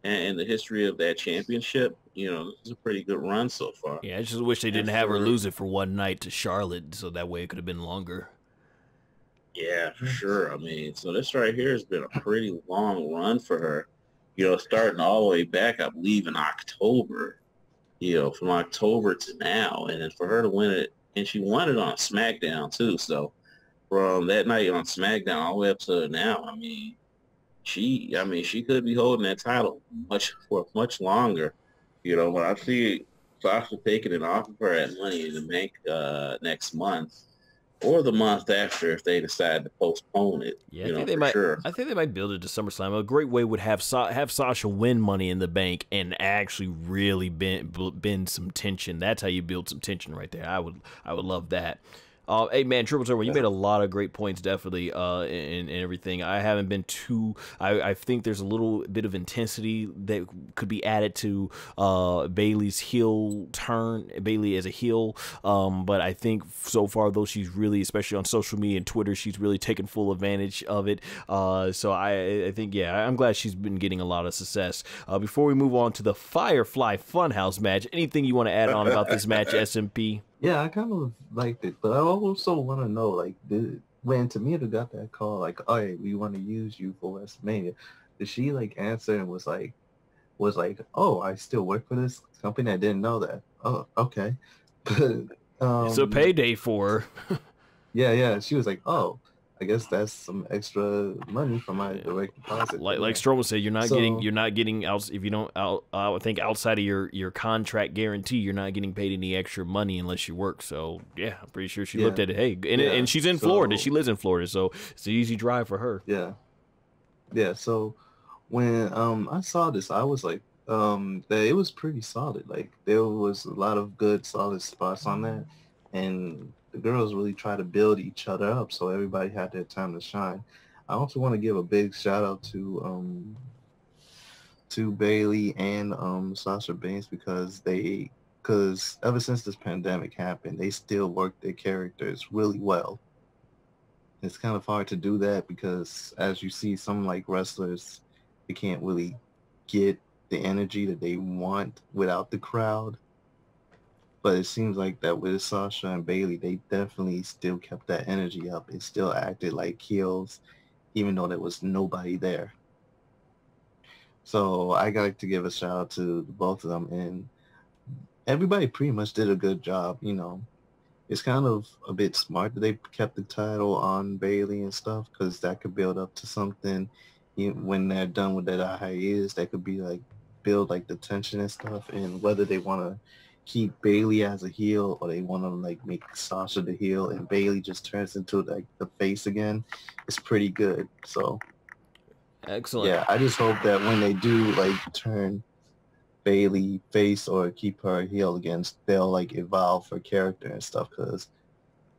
in the history of that championship. This is a pretty good run so far. Yeah, I just wish they didn't have her lose it for one night to Charlotte, so that way it could have been longer. Yeah, for sure. I mean, so this right here has been a pretty long run for her, starting all the way back, I believe, in October, from October to now. And then for her to win it, and she won it on SmackDown too. So from that night on SmackDown all the way up to now, she could be holding that title for much longer. When I see Sasha taking it off of her at Money in the Bank next month, or the month after if they decide to postpone it. Yeah, I think they might build it to SummerSlam. A great way would have Sasha win Money in the Bank and actually really bend some tension. That's how you build some tension right there. I would love that. Hey, man, 0001, you made a lot of great points, definitely, and everything. I haven't been too... I think there's a little bit of intensity that could be added to Bayley's heel turn, Bayley as a heel, but I think so far, though, she's really, especially on social media and Twitter, she's really taken full advantage of it. So I think, I'm glad she's been getting a lot of success. Before we move on to the Firefly Funhouse match, anything you want to add on about this match, SMP? Yeah, I kind of liked it, but I also want to know, like, when Tamina got that call, like, all right, we want to use you for WrestleMania, did she, like, answer and was like, oh, I still work for this company? I didn't know that. Oh, okay. But, it's a payday for her. yeah, she was like, oh, I guess that's some extra money from my direct deposit. Like Strowman said, you're not getting out if you don't I think outside of your contract guarantee, you're not getting paid any extra money unless you work. So yeah, I'm pretty sure she looked at it. Hey, and she's in Florida. She lives in Florida, so it's an easy drive for her. Yeah. So when I saw this, I was like, that it was pretty solid. Like there was a lot of good solid spots on that, and the girls really try to build each other up, so everybody had their time to shine. I also want to give a big shout out to Bayley and Sasha Banks because ever since this pandemic happened, they still work their characters really well. It's kind of hard to do that because, as you see, some like wrestlers, they can't really get the energy that they want without the crowd. But it seems like that with Sasha and Bayley, they definitely still kept that energy up. It still acted like heels, even though there was nobody there. So I got to give a shout out to both of them, and everybody pretty much did a good job. You know, it's kind of a bit smart that they kept the title on Bayley and stuff, because that could build up to something. When they're done with that hiatus, that could be like build like the tension and stuff, and whether they want to keep Bayley as a heel or they want to like make Sasha the heel and Bayley just turns into like the face again, it's pretty good. So excellent. Yeah, I just hope that when they do like turn Bayley face or keep her heel again, they'll like evolve her character and stuff, because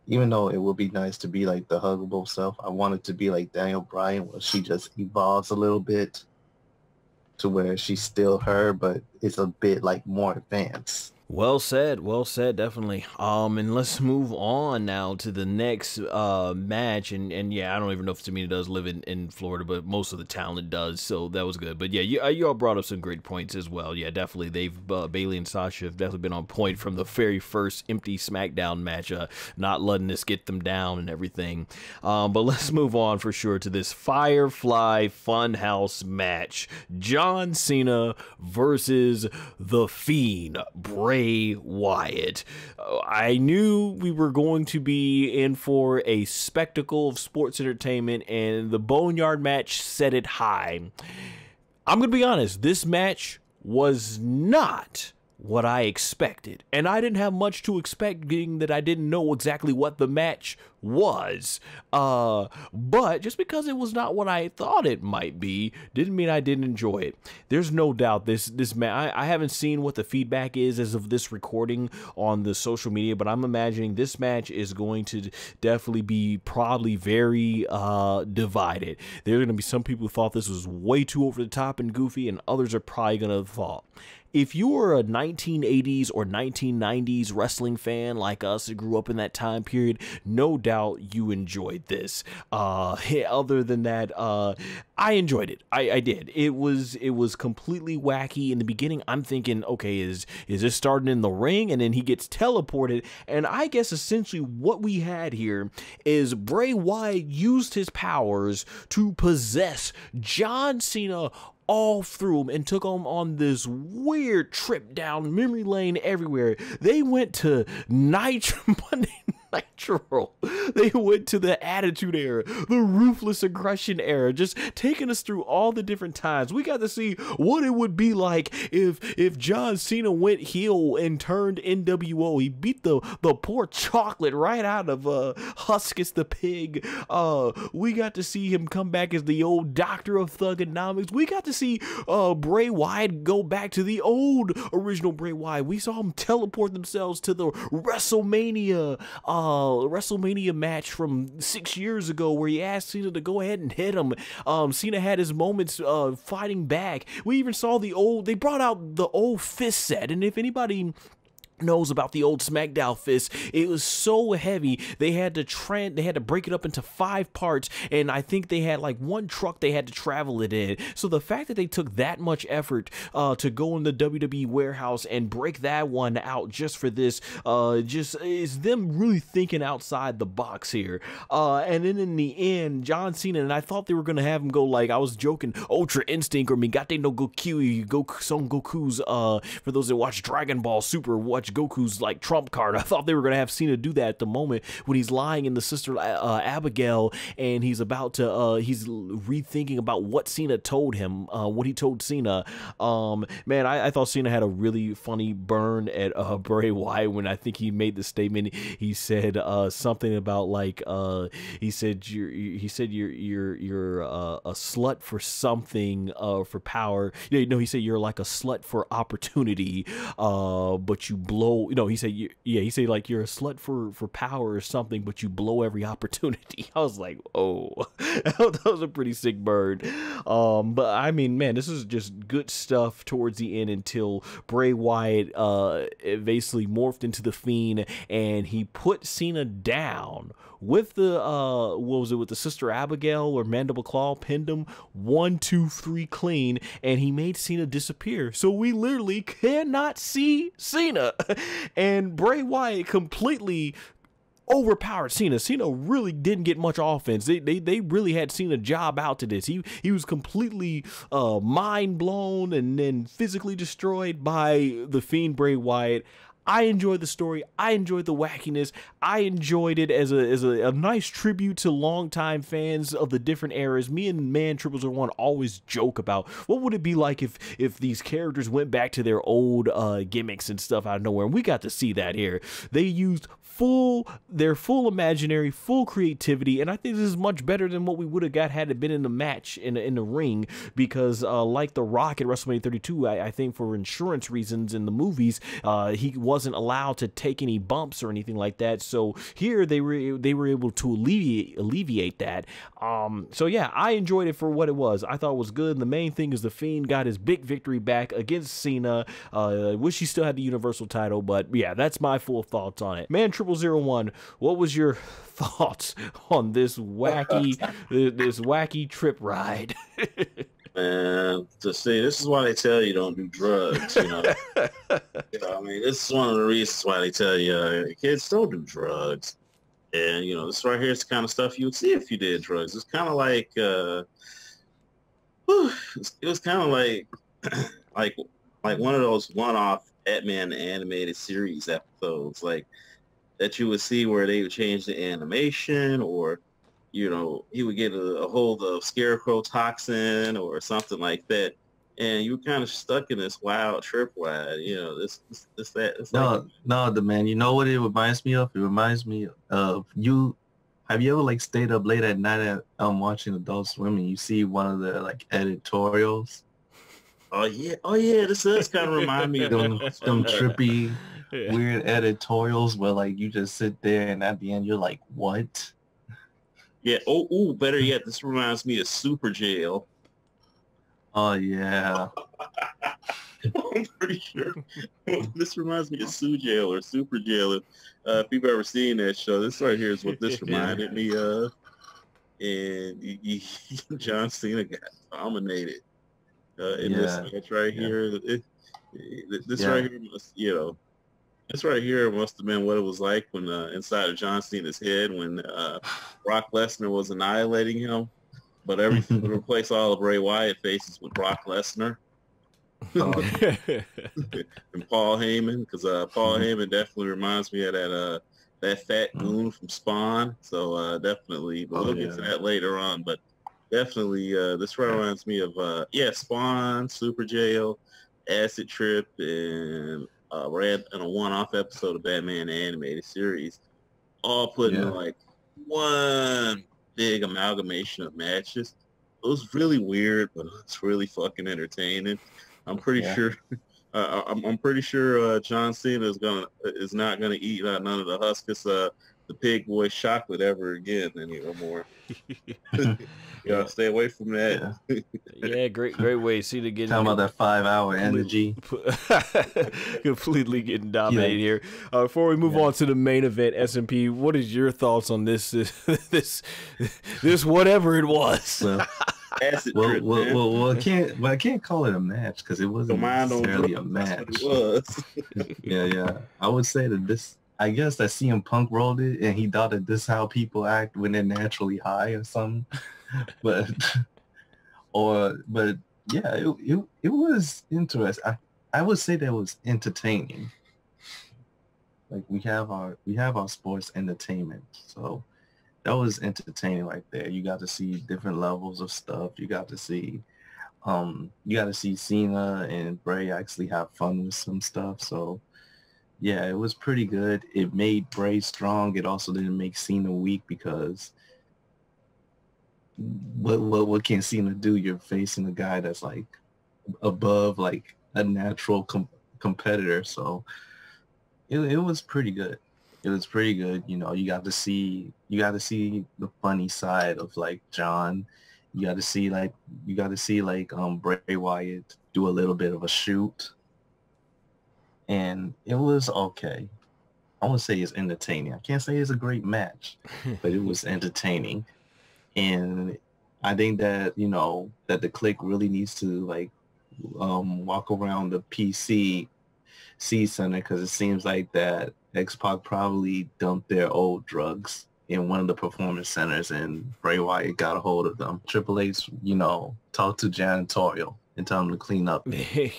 even though it would be nice to be like the huggable self, I want it to be like Daniel Bryan, where she just evolves a little bit to where she's still her, but it's a bit like more advanced. Well said, definitely. And let's move on now to the next match. And yeah, I don't even know if Tamina does live in Florida, but most of the talent does, so that was good. But yeah, you all brought up some great points as well. Yeah, definitely. Bayley and Sasha have definitely been on point from the very first empty SmackDown match, not letting us get them down and everything. But let's move on for sure to this Firefly Funhouse match. John Cena versus The Fiend, Bray Wyatt. I knew we were going to be in for a spectacle of sports entertainment, and the Boneyard match set it high. I'm going to be honest, this match was not what I expected, and I didn't have much to expect, being that I didn't know exactly what the match was. But just because it was not what I thought it might be didn't mean I didn't enjoy it. There's no doubt this match, I haven't seen what the feedback is as of this recording on the social media, but I'm imagining this match is going to definitely be probably very divided. There are going to be some people who thought this was way too over the top and goofy, and others are probably going to thought. If you were a 1980s or 1990s wrestling fan like us who grew up in that time period, no doubt you enjoyed this. Other than that, I enjoyed it. I did. It was completely wacky. In the beginning, I'm thinking, okay, is this starting in the ring? And then he gets teleported. And I guess essentially what we had here is Bray Wyatt used his powers to possess John Cena all through him and took him on this weird trip down memory lane everywhere. They went to Monday Nitro. They went to the Attitude Era, the Ruthless Aggression Era, just taking us through all the different times. We got to see what it would be like if John Cena went heel and turned NWO. He beat the poor chocolate right out of Huskus the Pig. We got to see him come back as the old Doctor of Thugonomics. We got to see Bray Wyatt go back to the old original Bray Wyatt. We saw him teleport themselves to the WrestleMania match from 6 years ago, where he asked Cena to go ahead and hit him. Cena had his moments fighting back. We even saw they brought out the old fist set, and if anybody knows about the old SmackDown fist, it was so heavy they had to break it up into 5 parts, and I think they had like one truck they had to travel it in. So the fact that they took that much effort to go in the WWE warehouse and break that one out just for this, just is them really thinking outside the box here. And then in the end, John Cena, and I thought they were gonna have him go, like I was joking, Ultra Instinct or Migate no Goku, SonGoku's, for those that watch Dragon Ball Super, watch much Goku's like trump card. I thought they were gonna have Cena do that at the moment when he's lying in the sister Abigail, and he's about to he's rethinking about what Cena told him, what he told Cena. Man, I thought Cena had a really funny burn at Bray Wyatt when I think he made the statement. He said something about like he said you're a slut for something, for power. No, he said you're like a slut for opportunity, but you blow. He said he said like you're a slut for power or something, but you blow every opportunity. I was like, oh, that was a pretty sick burn. But I mean, man, this is just good stuff towards the end until Bray Wyatt basically morphed into the Fiend, and he put Cena down with the with the sister Abigail or Mandible Claw, pinned him 1, 2, 3 clean, and he made Cena disappear. So we literally cannot see Cena, and Bray Wyatt completely overpowered Cena. Cena really didn't get much offense. They really had Cena job out to this. He was completely mind blown and then physically destroyed by the Fiend Bray Wyatt. I enjoyed the story. I enjoyed the wackiness. I enjoyed it as a nice tribute to longtime fans of the different eras. Me and Man 0001 always joke about what would it be like if these characters went back to their old gimmicks and stuff out of nowhere. And we got to see that here. They used their full imaginary, full creativity, and I think this is much better than what we would have got had it been in the match in the ring, because like The Rock at WrestleMania 32, I think for insurance reasons in the movies, he wasn't allowed to take any bumps or anything like that. So here they were able to alleviate that. So yeah, I enjoyed it for what it was. I thought it was good. And the main thing is the Fiend got his big victory back against Cena. Wish he still had the Universal title, but yeah, that's my full thoughts on it. Man 0001, what was your thoughts on this wacky trip ride? Man, to see, this is why they tell you don't do drugs, I mean, this is one of the reasons why they tell you, kids, don't do drugs. And, this right here is the kind of stuff you would see if you did drugs. It's kind of like, it was kind of like, like one of those one-off Batman animated series episodes, like, that you would see where they would change the animation, or he would get a hold of Scarecrow toxin or something like that, and you were kind of stuck in this wild trip ride. The man. You know what it reminds me of? It reminds me of you. Have you ever stayed up late at night at watching Adult Swim, and you see one of the editorials? Oh yeah. This does kind of remind me of them trippy. Yeah. Weird editorials where you just sit there and at the end you're like, what? Yeah. Oh, better yet, this reminds me of Super Jail. Oh yeah. I'm pretty sure this reminds me of Sue Jail or Super Jail. If you've ever seen that show, this right here is what this reminded me of. And John Cena got dominated in this match right here. This right here, this right here must have been what it was like when inside of John Cena's head when Brock Lesnar was annihilating him, but everything would replace all of Bray Wyatt faces with Brock Lesnar. And Paul Heyman, because Paul Heyman definitely reminds me of that fat goon from Spawn. So definitely, but we'll get to that later on. But definitely, this reminds me of Spawn, Super Jail, Acid Trip, and read in a one-off episode of Batman the Animated Series, all put in one big amalgamation of matches. It was really weird, but it's really fucking entertaining. I'm pretty sure. I'm pretty sure John Cena is not gonna eat none of the Huskus, the Pig Boy chocolate ever again anymore. Stay away from that. Yeah, great way. See to get talking about that 5-hour energy, completely getting dominated here. Before we move on to the main event, SMP, what is your thoughts on this whatever it was? Well, I can't call it a match because it wasn't necessarily a match. It was. Yeah. I would say that this. I guess that CM Punk rolled it, and he thought that this is how people act when they're naturally high or something. But yeah, it was interesting. I would say that was entertaining. like we have our sports entertainment. So that was entertaining right there. You got to see different levels of stuff. You got to see Cena and Bray actually have fun with some stuff. So yeah, it was pretty good. It made Bray strong. It also didn't make Cena weak because what can Cena do? You're facing a guy that's like above like a natural competitor. So it was pretty good. It was pretty good. You know, you got to see the funny side of like John. You got to see Bray Wyatt do a little bit of a shoot. And it was okay. I won't say it's entertaining. I can't say it's a great match, but it was entertaining. And I think that, you know, that the Clique really needs to like walk around the PC center, because it seems like that X-Pac probably dumped their old drugs in one of the performance centers and Bray Wyatt got a hold of them. Triple H, you know, talked to janitorial and tell them to clean up. Hey,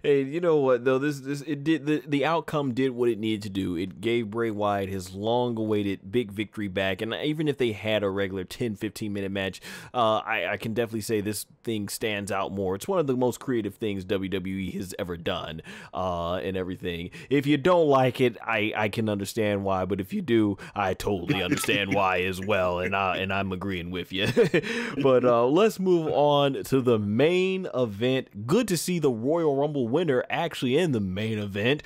you know what though? The outcome did what it needed to do. It gave Bray Wyatt his long-awaited big victory back, and even if they had a regular 10-15 minute match, I can definitely say this thing stands out more. It's one of the most creative things WWE has ever done, and everything. If you don't like it, I can understand why, but if you do, I totally understand why as well, and I'm agreeing with you. But let's move on to the main event. Good to see the Royal Rumble winner actually in the main event.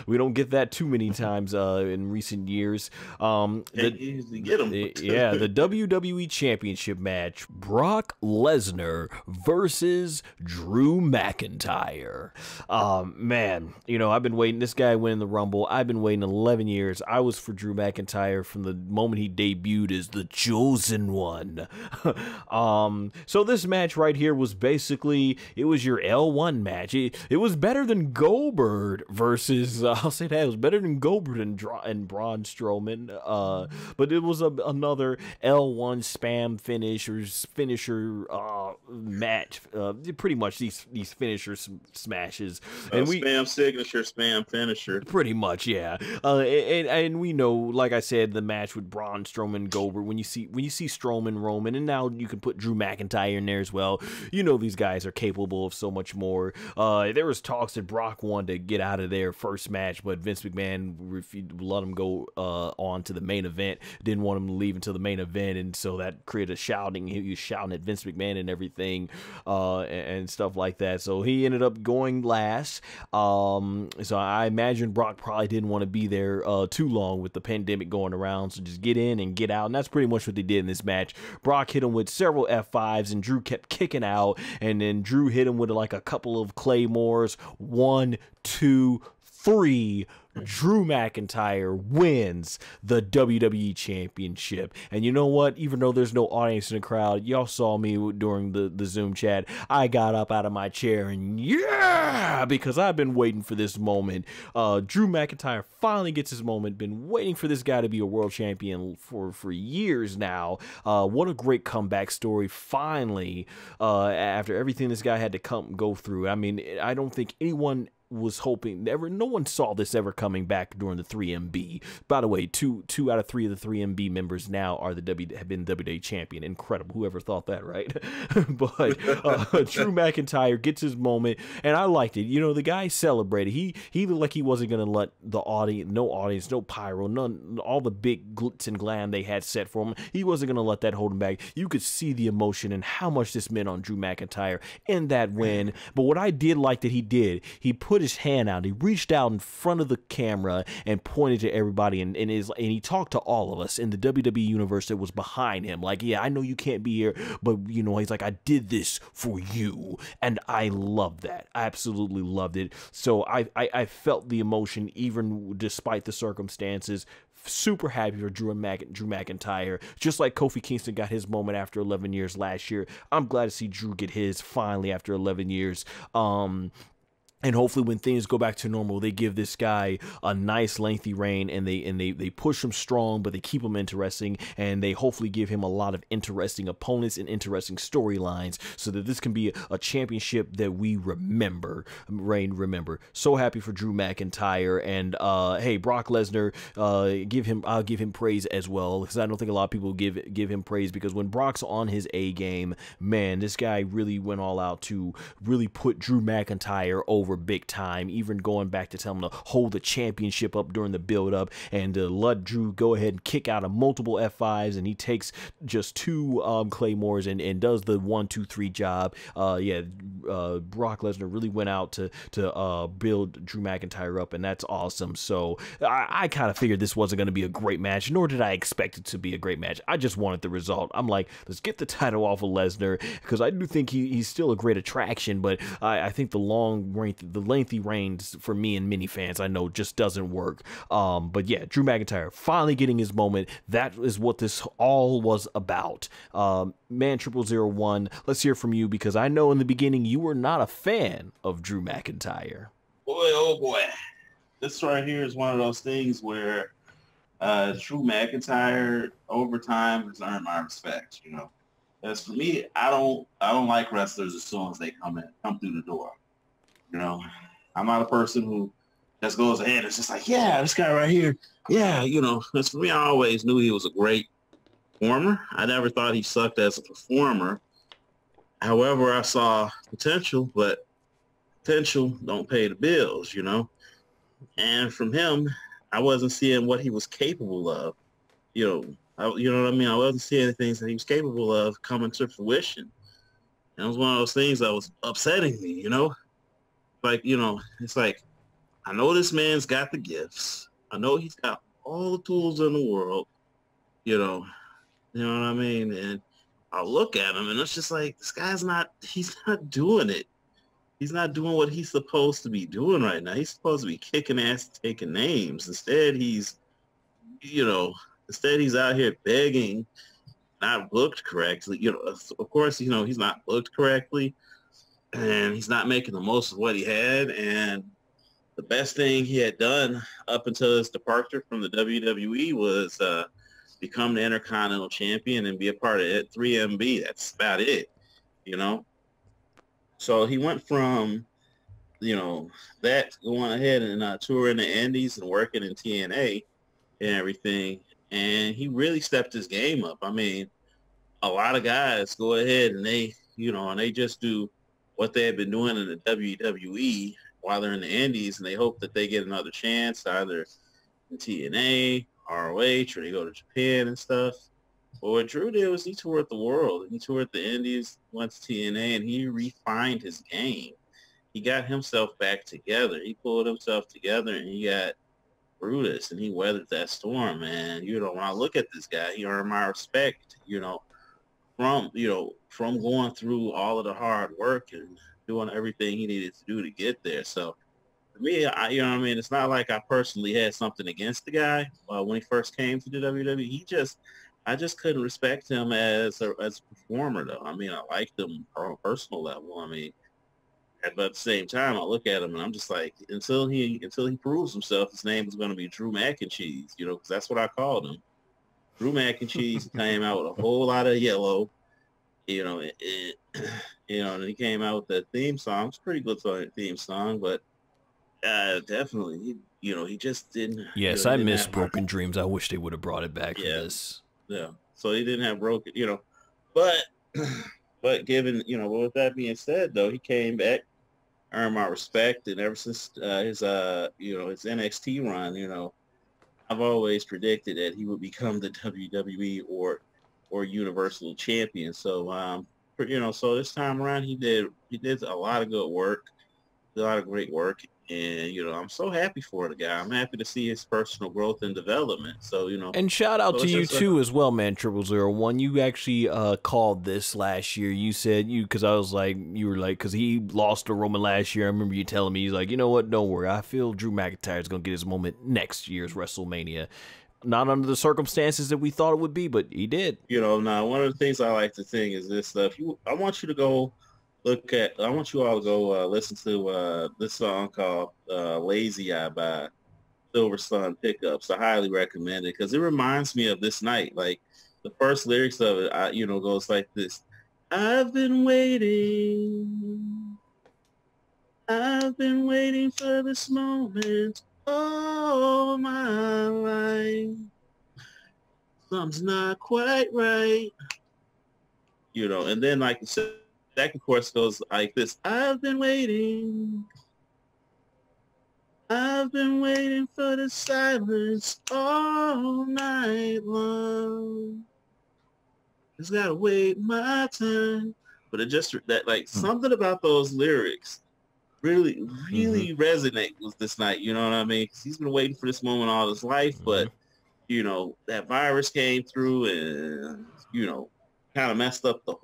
We don't get that too many times in recent years. Easily get them. Yeah, the WWE Championship match: Brock Lesnar versus Drew McIntyre. Man, you know, I've been waiting. This guy winning the Rumble, I've been waiting 11 years. I was for Drew McIntyre from the moment he debuted as the Chosen One. So this match right here was basically, it was your L1 match. It was better than Goldberg versus, I'll say that, it was better than Goldberg and Braun Strowman, but it was another L1 spam finisher match, pretty much these finisher smashes. And spam signature, spam finisher. Pretty much, yeah. And we know, like I said, the match with Braun Strowman, Goldberg, when you see Strowman, Roman, and now you can put Drew McIntyre in there as well, you know these guys are capable of so much more. There was talks that Brock wanted to get out of their first match, but Vince McMahon let him go on to the main event, didn't want him to leave until the main event, and so that created a shouting. He was shouting at Vince McMahon and everything, and stuff like that. So he ended up going last. So I imagine Brock probably didn't want to be there too long with the pandemic going around, so just get in and get out, and that's pretty much what they did in this match. Brock hit him with several F5s, and Drew kept kicking out, and then Drew hit him with like a couple of claymores. 1, 2, 3. Drew McIntyre wins the WWE Championship. And you know what? Even though there's no audience in the crowd, y'all saw me during the Zoom chat. I got up out of my chair and yeah, because I've been waiting for this moment. Drew McIntyre finally gets his moment. Been waiting for this guy to be a world champion for years now. What a great comeback story. Finally, after everything this guy had to go through. I mean, I don't think anyone was hoping, no one saw this ever coming back during the 3MB. By the way, two out of 3 of the 3MB members now have been WWE champion. Incredible. Whoever thought that, right? But Drew McIntyre gets his moment, and I liked it. You know, the guy celebrated. He looked like he wasn't going to let the audience, no pyro, none, all the big glitz and glam they had set for him. He wasn't going to let that hold him back. You could see the emotion and how much this meant on Drew McIntyre in that win. But what I did like that he put his hand out. He reached out in front of the camera and pointed to everybody, and he talked to all of us in the WWE universe that was behind him. Like, yeah, I know you can't be here, but you know, he's like, I did this for you, and I loved that. I absolutely loved it. So I felt the emotion even despite the circumstances. Super happy for Drew McIntyre. Just like Kofi Kingston got his moment after 11 years last year. I'm glad to see Drew get his finally after 11 years. And hopefully when things go back to normal, they give this guy a nice lengthy reign, and they push him strong, but they keep him interesting, and they hopefully give him a lot of interesting opponents and interesting storylines, so that this can be a championship that we remember. So happy for Drew McIntyre, and hey, Brock Lesnar, I'll give him praise as well, because I don't think a lot of people give him praise, because when Brock's on his A game, man, this guy really went all out to really put Drew McIntyre over big time, even going back to tell him to hold the championship up during the build-up, and to let Drew go ahead and kick out of multiple F5s, and he takes just 2 Claymores and does the 1-2-3 job. Brock Lesnar really went out to build Drew McIntyre up, and that's awesome. So I kind of figured this wasn't going to be a great match, nor did I expect it to be a great match. I just wanted the result. I'm like, let's get the title off of Lesnar, because I do think he's still a great attraction, but I think the lengthy reigns for me and many fans, I know, just doesn't work. But yeah, Drew McIntyre finally getting his moment. That is what this all was about. Man0001, let's hear from you, because I know in the beginning you were not a fan of Drew McIntyre. Boy, oh boy. This right here is one of those things where Drew McIntyre over time has earned my respect, you know. As for me, I don't like wrestlers as soon as they come through the door. You know, I'm not a person who just goes ahead and it's just like, yeah, this guy right here. Yeah, you know, as for me, I always knew he was a great performer. I never thought he sucked as a performer. However, I saw potential, but potential don't pay the bills, you know. And from him, I wasn't seeing what he was capable of. You know what I mean? I wasn't seeing the things that he was capable of coming to fruition. And it was one of those things that was upsetting me, you know? Like, you know, it's like, I know this man's got the gifts. I know he's got all the tools in the world, you know what I mean? And I look at him and it's just like, this guy's he's not doing it. He's not doing what he's supposed to be doing right now. He's supposed to be kicking ass, taking names. Instead, he's out here begging, not booked correctly. You know, of course, you know, he's not booked correctly, and he's not making the most of what he had. And the best thing he had done up until his departure from the WWE was become the Intercontinental Champion and be a part of it, 3MB. That's about it, you know. So he went from, you know, that going ahead and touring the Indies and working in TNA and everything, and he really stepped his game up. I mean, a lot of guys go ahead and they just do what they have been doing in the WWE while they're in the Indies, and they hope that they get another chance either in TNA, ROH, or they go to Japan and stuff. But what Drew did was he toured the world. He toured the Indies, went to TNA, and he refined his game. He got himself back together. He pulled himself together, and he got Brutus, and he weathered that storm. And, you know, when I look at this guy, he earned my respect, you know, from going through all of the hard work and doing everything he needed to do to get there. So, for me, you know what I mean? It's not like I personally had something against the guy when he first came to the WWE. I just couldn't respect him as a performer, though. I mean, I liked him on a personal level. I mean, but at the same time, I look at him and I'm just like, until he proves himself, his name is going to be Drew Mac and Cheese, you know, because that's what I called him. Drew Mac and Cheese came out with a whole lot of yellow, you know, and he came out with that theme song. It's a pretty good theme song, but definitely, he just didn't. Yes, I miss Broken Dreams. I wish they would have brought it back for this. Yeah, so he didn't have broken, you know, but given, you know, with that being said, though, he came back, earned my respect, and ever since his NXT run, you know, I've always predicted that he would become the WWE or Universal Champion. So, so this time around, he did a lot of good work, a lot of great work. And, you know, I'm so happy for the guy. I'm happy to see his personal growth and development. So, you know. And shout out to you, too, as well, man, 0001. You actually called this last year. You said, because I was like, you were like, because he lost to Roman last year. I remember you telling me, he's like, you know what, don't worry. I feel Drew McIntyre is going to get his moment next year's WrestleMania. Not under the circumstances that we thought it would be, but he did. You know, now, one of the things I like to think is this stuff. I want you to go I want you all to go listen to this song called Lazy Eye by Silver Sun Pickups. I highly recommend it because it reminds me of this night. Like the first lyrics of it, goes like this. I've been waiting. I've been waiting for this moment all my life. Something's not quite right. And then like the second chorus goes like this. I've been waiting for the silence all night long. Just gotta wait my time. But it just that like something about those lyrics really resonate with this night. You know what I mean? 'Cause he's been waiting for this moment all his life, but that virus came through and kind of messed up a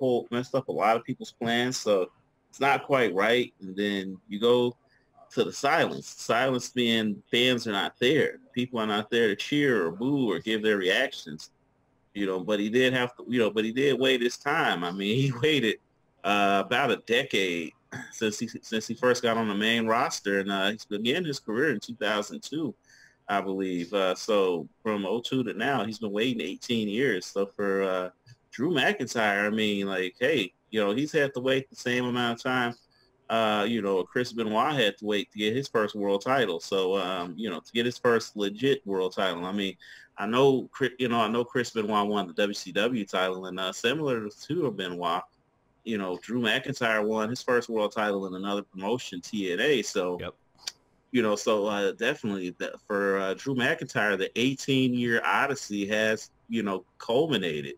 lot of people's plans. So it's not quite right. And then you go to the silence being fans are not there. People are not there to cheer or boo or give their reactions, but he did have to, but he did wait his time. I mean, he waited about a decade since he first got on the main roster, and he's began his career in 2002, I believe. So from '02 to now, he's been waiting 18 years. So for Drew McIntyre, I mean, like, hey, he's had to wait the same amount of time Chris Benoit had to wait to get his first world title. So, to get his first legit world title. I mean, I know Chris Benoit won the WCW title, and similar to Benoit, Drew McIntyre won his first world title in another promotion, TNA. So, yep. Definitely for Drew McIntyre, the 18-year odyssey has, culminated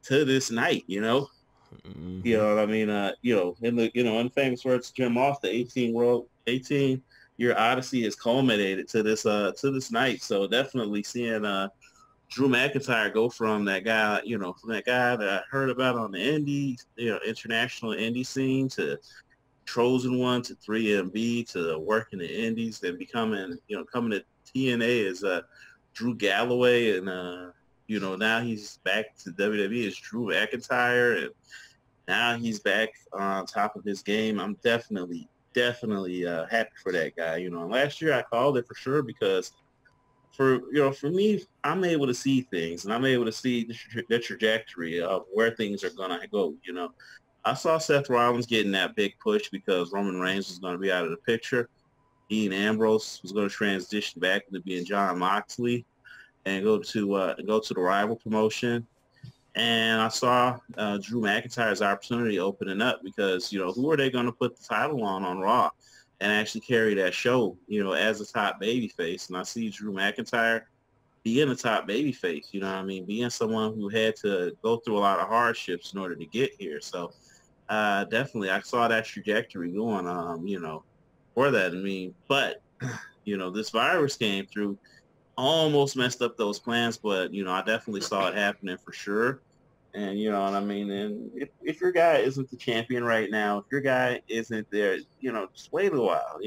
to this night, Mm-hmm. You know what I mean? In the famous words of Jim Ross, the 18-year odyssey has culminated to this night. So definitely seeing Drew McIntyre go from that guy, that I heard about on the indie, international indie scene to Trojan One to 3MB to working the indies, then becoming, coming to TNA as Drew Galloway, and now he's back to WWE as Drew McIntyre, and now he's back on top of his game. I'm definitely happy for that guy. And last year I called it for sure because for me, I'm able to see things, and I'm able to see the trajectory of where things are gonna go. I saw Seth Rollins getting that big push because Roman Reigns was going to be out of the picture. Dean Ambrose was going to transition back into being John Moxley and go to the rival promotion. And I saw Drew McIntyre's opportunity opening up because, who are they going to put the title on Raw and actually carry that show, as a top babyface? And I see Drew McIntyre being a top babyface, being someone who had to go through a lot of hardships in order to get here. So definitely I saw that trajectory going, for that. I mean, but, this virus came through, almost messed up those plans, but, I definitely saw it happening for sure. And you know what I mean? And if your guy isn't the champion right now, if your guy isn't there, just wait a while,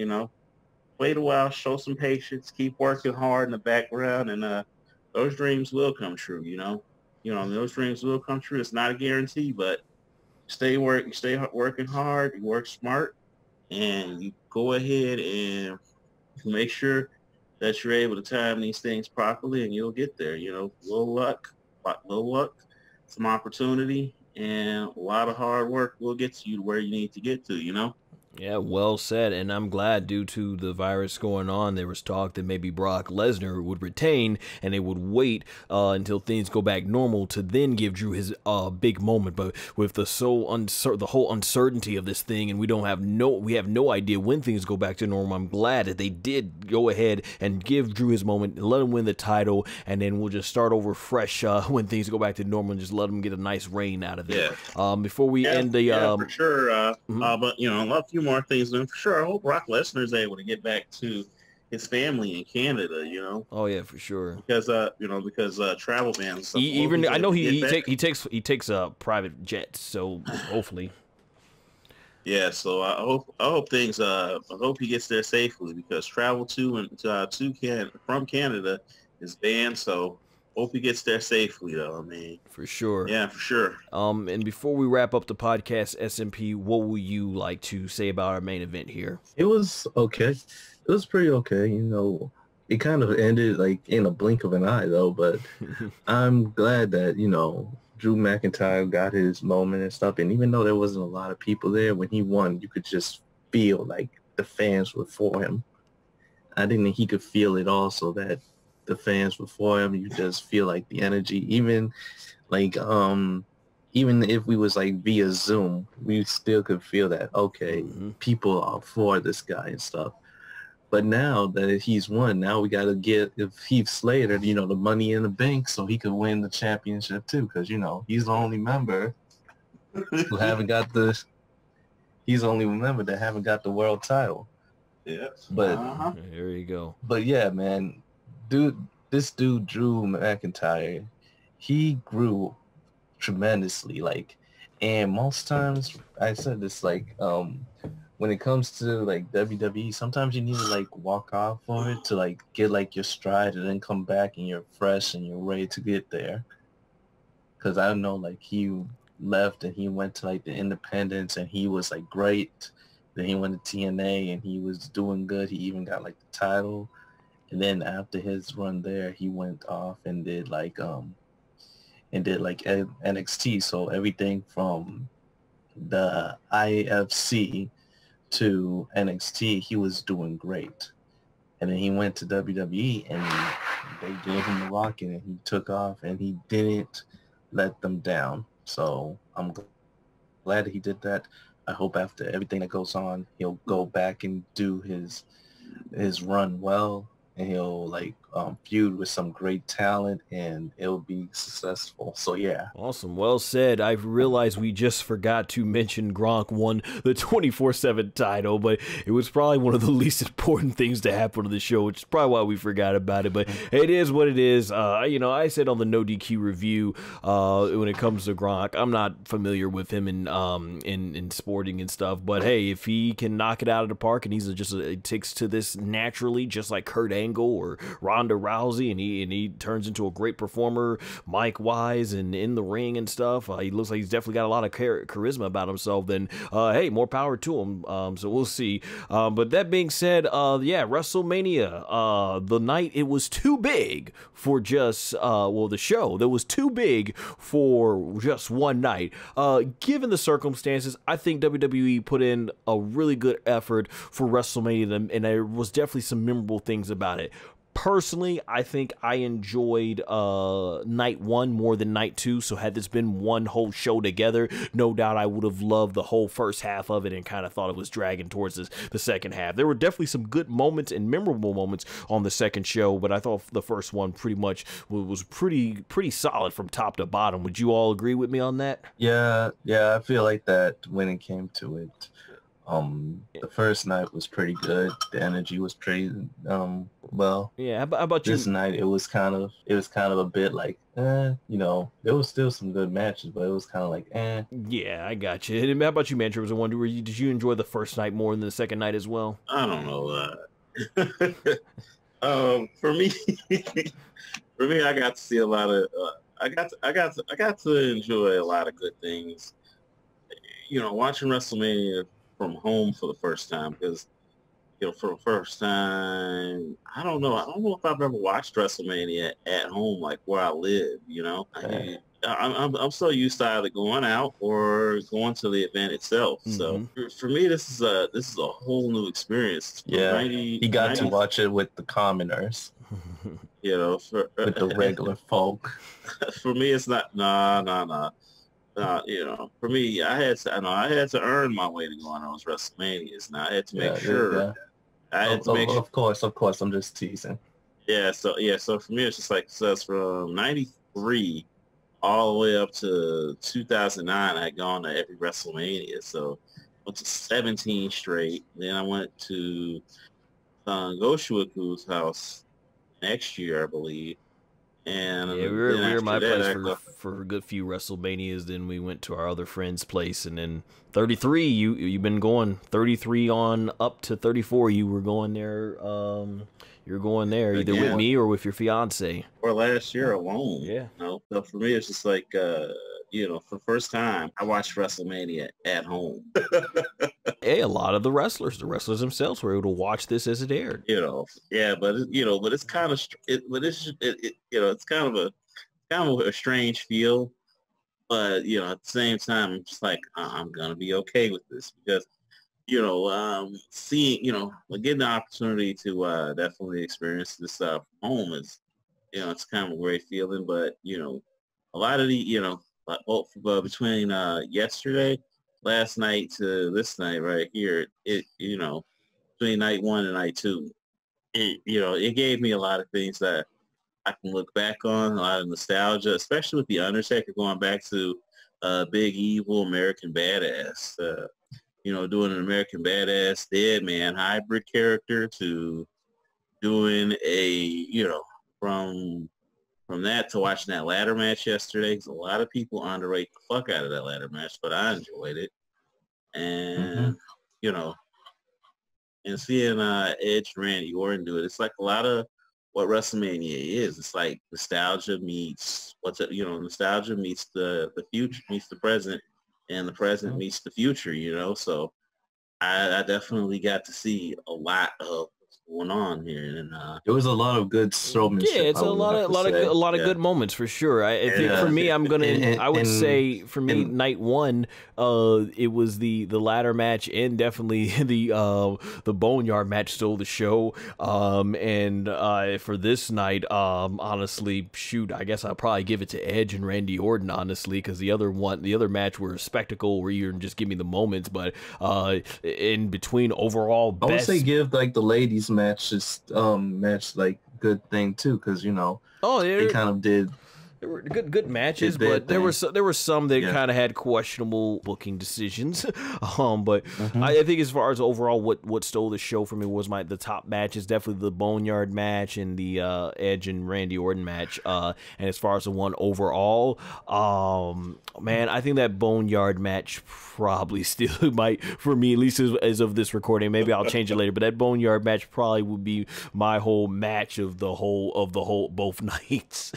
wait a while, show some patience, keep working hard in the background, and those dreams will come true, those dreams will come true. It's not a guarantee, but stay working hard, you work smart, and you go ahead and make sure that you're able to time these things properly, and you'll get there. Little luck, some opportunity, and a lot of hard work will get you to where you need to get to. Yeah, well said, and I'm glad due to the virus going on, there was talk that maybe Brock Lesnar would retain, and they would wait until things go back normal to then give Drew his big moment. But with the whole uncertainty of this thing, and we have no idea when things go back to normal, I'm glad that they did go ahead and give Drew his moment, let him win the title, and then we'll just start over fresh when things go back to normal, and just let him get a nice reign out of it. Yeah. Before we end the for sure. But a few more things, and for sure I hope Brock Lesnar is able to get back to his family in Canada. Oh yeah, for sure. Because travel bans. I know he takes private jets, so hopefully. Yeah, so I hope things. I hope he gets there safely because travel from Canada is banned. So Hope he gets there safely, though. I mean, for sure. Yeah, for sure. And before we wrap up the podcast, SMP, what would you like to say about our main event here? It was okay. It was pretty okay. You know, it kind of ended like in a blink of an eye, though. But I'm glad that, you know, Drew McIntyre got his moment and stuff. And even though there wasn't a lot of people there, when he won, you could just feel like the fans were for him. I think he could feel it also, that the fans were for him. You just feel like the energy, even like even if we was like via Zoom, we still could feel that, okay, people are for this guy and stuff. But now that he's won, now we got to get Heath Slater, you know, the money in the bank so he could win the championship too, because, you know, he's the only member who haven't got the he's the only member that haven't got the world title. Yeah. But there you go. But yeah, man, this dude Drew McIntyre, he grew tremendously. Like, and most times I said this, like, when it comes to like WWE, sometimes you need to like walk off for it to like get like your stride and then come back and you're fresh and you're ready to get there. Because I know, like, he left and he went to like the independents and he was like great. Then he went to TNA and he was doing good. He even got like the title. And then after his run there, he went off and did like NXT. So everything from the IFC to NXT, he was doing great. And then he went to WWE and they gave him the rocket and he took off and he didn't let them down. So I'm glad that he did that. I hope after everything that goes on, he'll go back and do his run well, and he'll like feud with some great talent, and it'll be successful. So yeah. Awesome. Well said. I realized we just forgot to mention Gronk won the 24/7 title, but it was probably one of the least important things to happen on the show, which is probably why we forgot about it. But it is what it is. You know, I said on the No DQ review, when it comes to Gronk, I'm not familiar with him in sporting and stuff, but hey, if he can knock it out of the park and he takes to this naturally, just like Kurt Angle or Ronda Rousey, and he turns into a great performer, mic wise and in the ring and stuff. He looks like he's definitely got a lot of charisma about himself. Then hey, more power to him. So we'll see. But that being said, yeah, WrestleMania, the night, it was too big for just the show that was too big for just one night. Given the circumstances, I think WWE put in a really good effort for WrestleMania, and there was definitely some memorable things about it. Personally, I think I enjoyed night one more than night two, so had this been one whole show together, no doubt I would have loved the whole first half of it and kind of thought it was dragging towards the second half. There were definitely some good moments and memorable moments on the second show, but I thought the first one pretty much was pretty solid from top to bottom. Would you all agree with me on that? Yeah, I feel like that when it came to it. The first night was pretty good. The energy was pretty well. Yeah, how about you? This night it was kind of a bit like, you know, there was still some good matches, but it was kind of like, Yeah, I got you. And how about you, man? Did you enjoy the first night more than the second night as well? I don't know. For me, I got to see a lot of. I got to enjoy a lot of good things. You know, watching WrestleMania from home for the first time, because, you know, for the first time, I don't know if I've ever watched WrestleMania at home, like where I live. You know, I'm so used to either going out or going to the event itself. So for me, this is a whole new experience. Yeah, he got to watch it with the commoners. You know, with the regular folk. For me, it's not. Nah. You know, for me, I had to earn my way to go on those WrestleManias. Now I had to make sure. Yeah. I had to make sure. Of course. I'm just teasing. Yeah. So for me, it's just like, so that's from '93 all the way up to 2009. I had gone to every WrestleMania. So I went to 17 straight. Then I went to SonGoshuaku's house next year, I believe. And yeah, we were at my place for a good few WrestleManias. Then we went to our other friend's place, and then 33. You've been going 33 on up to 34. You were going there. You're going there either with me or with your fiance. Or last year alone. Yeah. You know? So for me, it's just like, you know, for the first time, I watched WrestleMania at home. Hey, a lot of the wrestlers themselves were able to watch this as it aired. You know, yeah, but you know, but it's kind of, you know, it's kind of a strange feel. But you know, at the same time, I'm just like, I'm gonna be okay with this because, you know, seeing, you know, getting the opportunity to definitely experience this from home is, you know, it's kind of a great feeling. But you know, a lot of the, you know, between last night to this night right here, it, you know, between night 1 and night 2, it, you know, it gave me a lot of things that I can look back on, a lot of nostalgia, especially with the Undertaker going back to Big Evil American Badass. You know, doing an American Badass Dead Man hybrid character to doing a, you know, from that to watching that ladder match yesterday, because a lot of people underrate the fuck out of that ladder match, but I enjoyed it. And, you know, and seeing Edge Randy Orton do it, it's like a lot of what WrestleMania is. It's like nostalgia meets nostalgia meets the future, meets the present, and the present meets the future, you know. So I definitely got to see a lot of what's going on here, and there was a lot of good showmanship. Yeah, it's a lot of good moments for sure. I think for me, I would say for me, night 1, it was the ladder match and definitely the Boneyard match stole the show. And for this night, honestly, shoot, I guess I'll probably give it to Edge and Randy Orton, honestly, because the other match were a spectacle where you just give me the moments, but in between overall best, I would say give like the ladies match like good thing too, because you know they kind of did. There were good matches, but there were some that kind of had questionable booking decisions. But I think as far as overall what stole the show for me was the top matches, definitely the Boneyard match and the Edge and Randy Orton match. And as far as the one overall, man, I think that Boneyard match probably still might, for me at least as of this recording. Maybe I'll change it later, but that Boneyard match probably would be my whole match of the whole both nights.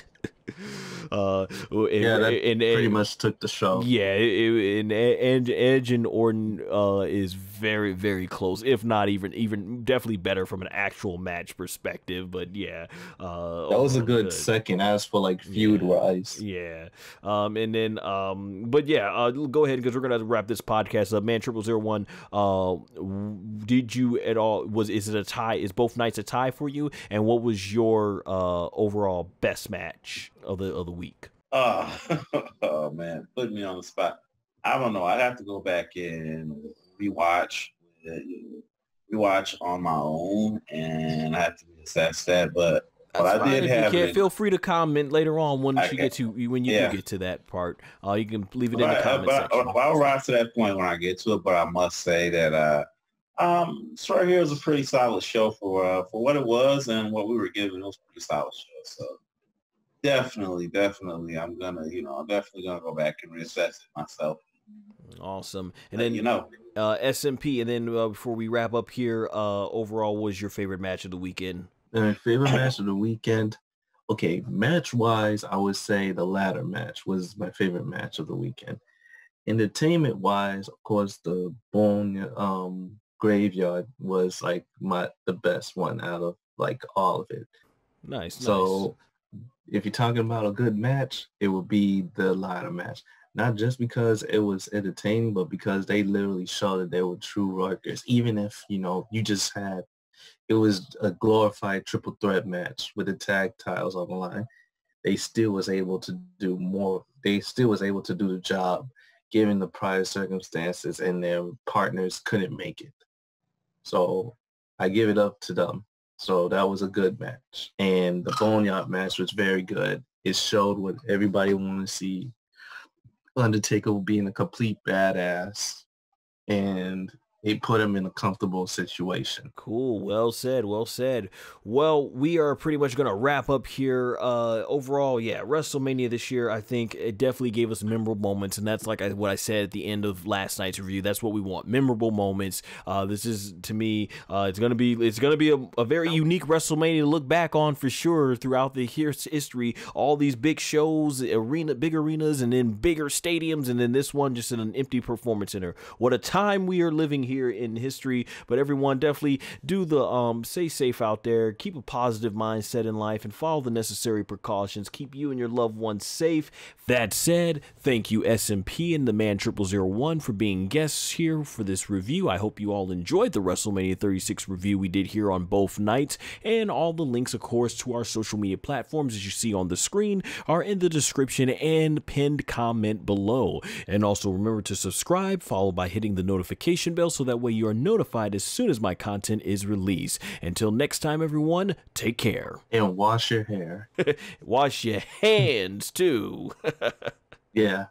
Pretty much took the show. Yeah, and Edge and Orton is very, very close, if not even definitely better from an actual match perspective. But yeah, that was a good second. As for like feud wise, yeah, and then but yeah, go ahead because we're gonna wrap this podcast up. Man, 0001, did you at all? Is it a tie? Is both nights a tie for you? And what was your overall best match of the week? Oh man, put me on the spot. I don't know. I'd have to go back and rewatch on my own, and I have to assess that. But I did have. You feel free to comment later on when you get to that part. You can leave it in the comment section. I'll rise to that point when I get to it. But I must say that this right here is a pretty solid show for what it was and what we were given. It was a pretty solid show. So. Definitely, I'm definitely gonna go back and reassess it myself. Awesome. And then SMP, and then before we wrap up here, overall, what was your favorite match of the weekend? My favorite match of the weekend. Okay, match wise, I would say the ladder match was my favorite match of the weekend. Entertainment wise, of course, the Bone Graveyard was like the best one out of like all of it. Nice. So. If you're talking about a good match, it would be the ladder match. Not just because it was entertaining, but because they literally showed that they were true workers. Even if, you just had, it was a glorified triple threat match with the tag titles on the line. They still was able to do more. They still was able to do the job given the prior circumstances, and their partners couldn't make it. So I give it up to them. So that was a good match. And the Boneyard match was very good. It showed what everybody wanted to see. Undertaker being a complete badass. And he put him in a comfortable situation. Cool. Well said. Well said. Well, we are pretty much going to wrap up here. Overall, yeah, WrestleMania this year, I think it definitely gave us memorable moments, and that's like what I said at the end of last night's review. That's what we want, memorable moments. This is, to me, it's gonna be a very unique WrestleMania to look back on for sure throughout the history. All these big shows, big arenas, and then bigger stadiums, and then this one just in an empty performance center. What a time we are living here in history. But everyone, definitely do the stay safe out there, keep a positive mindset in life, and follow the necessary precautions. Keep you and your loved ones safe. That said, thank you SMP and the Man0001 for being guests here for this review. I hope you all enjoyed the WrestleMania 36 review we did here on both nights, and all the links, of course, to our social media platforms, as you see on the screen, are in the description and pinned comment below. And also remember to subscribe, followed by hitting the notification bell, so that way you are notified as soon as my content is released. Until next time, everyone, take care. And wash your hair. Wash your hands, too. Yeah.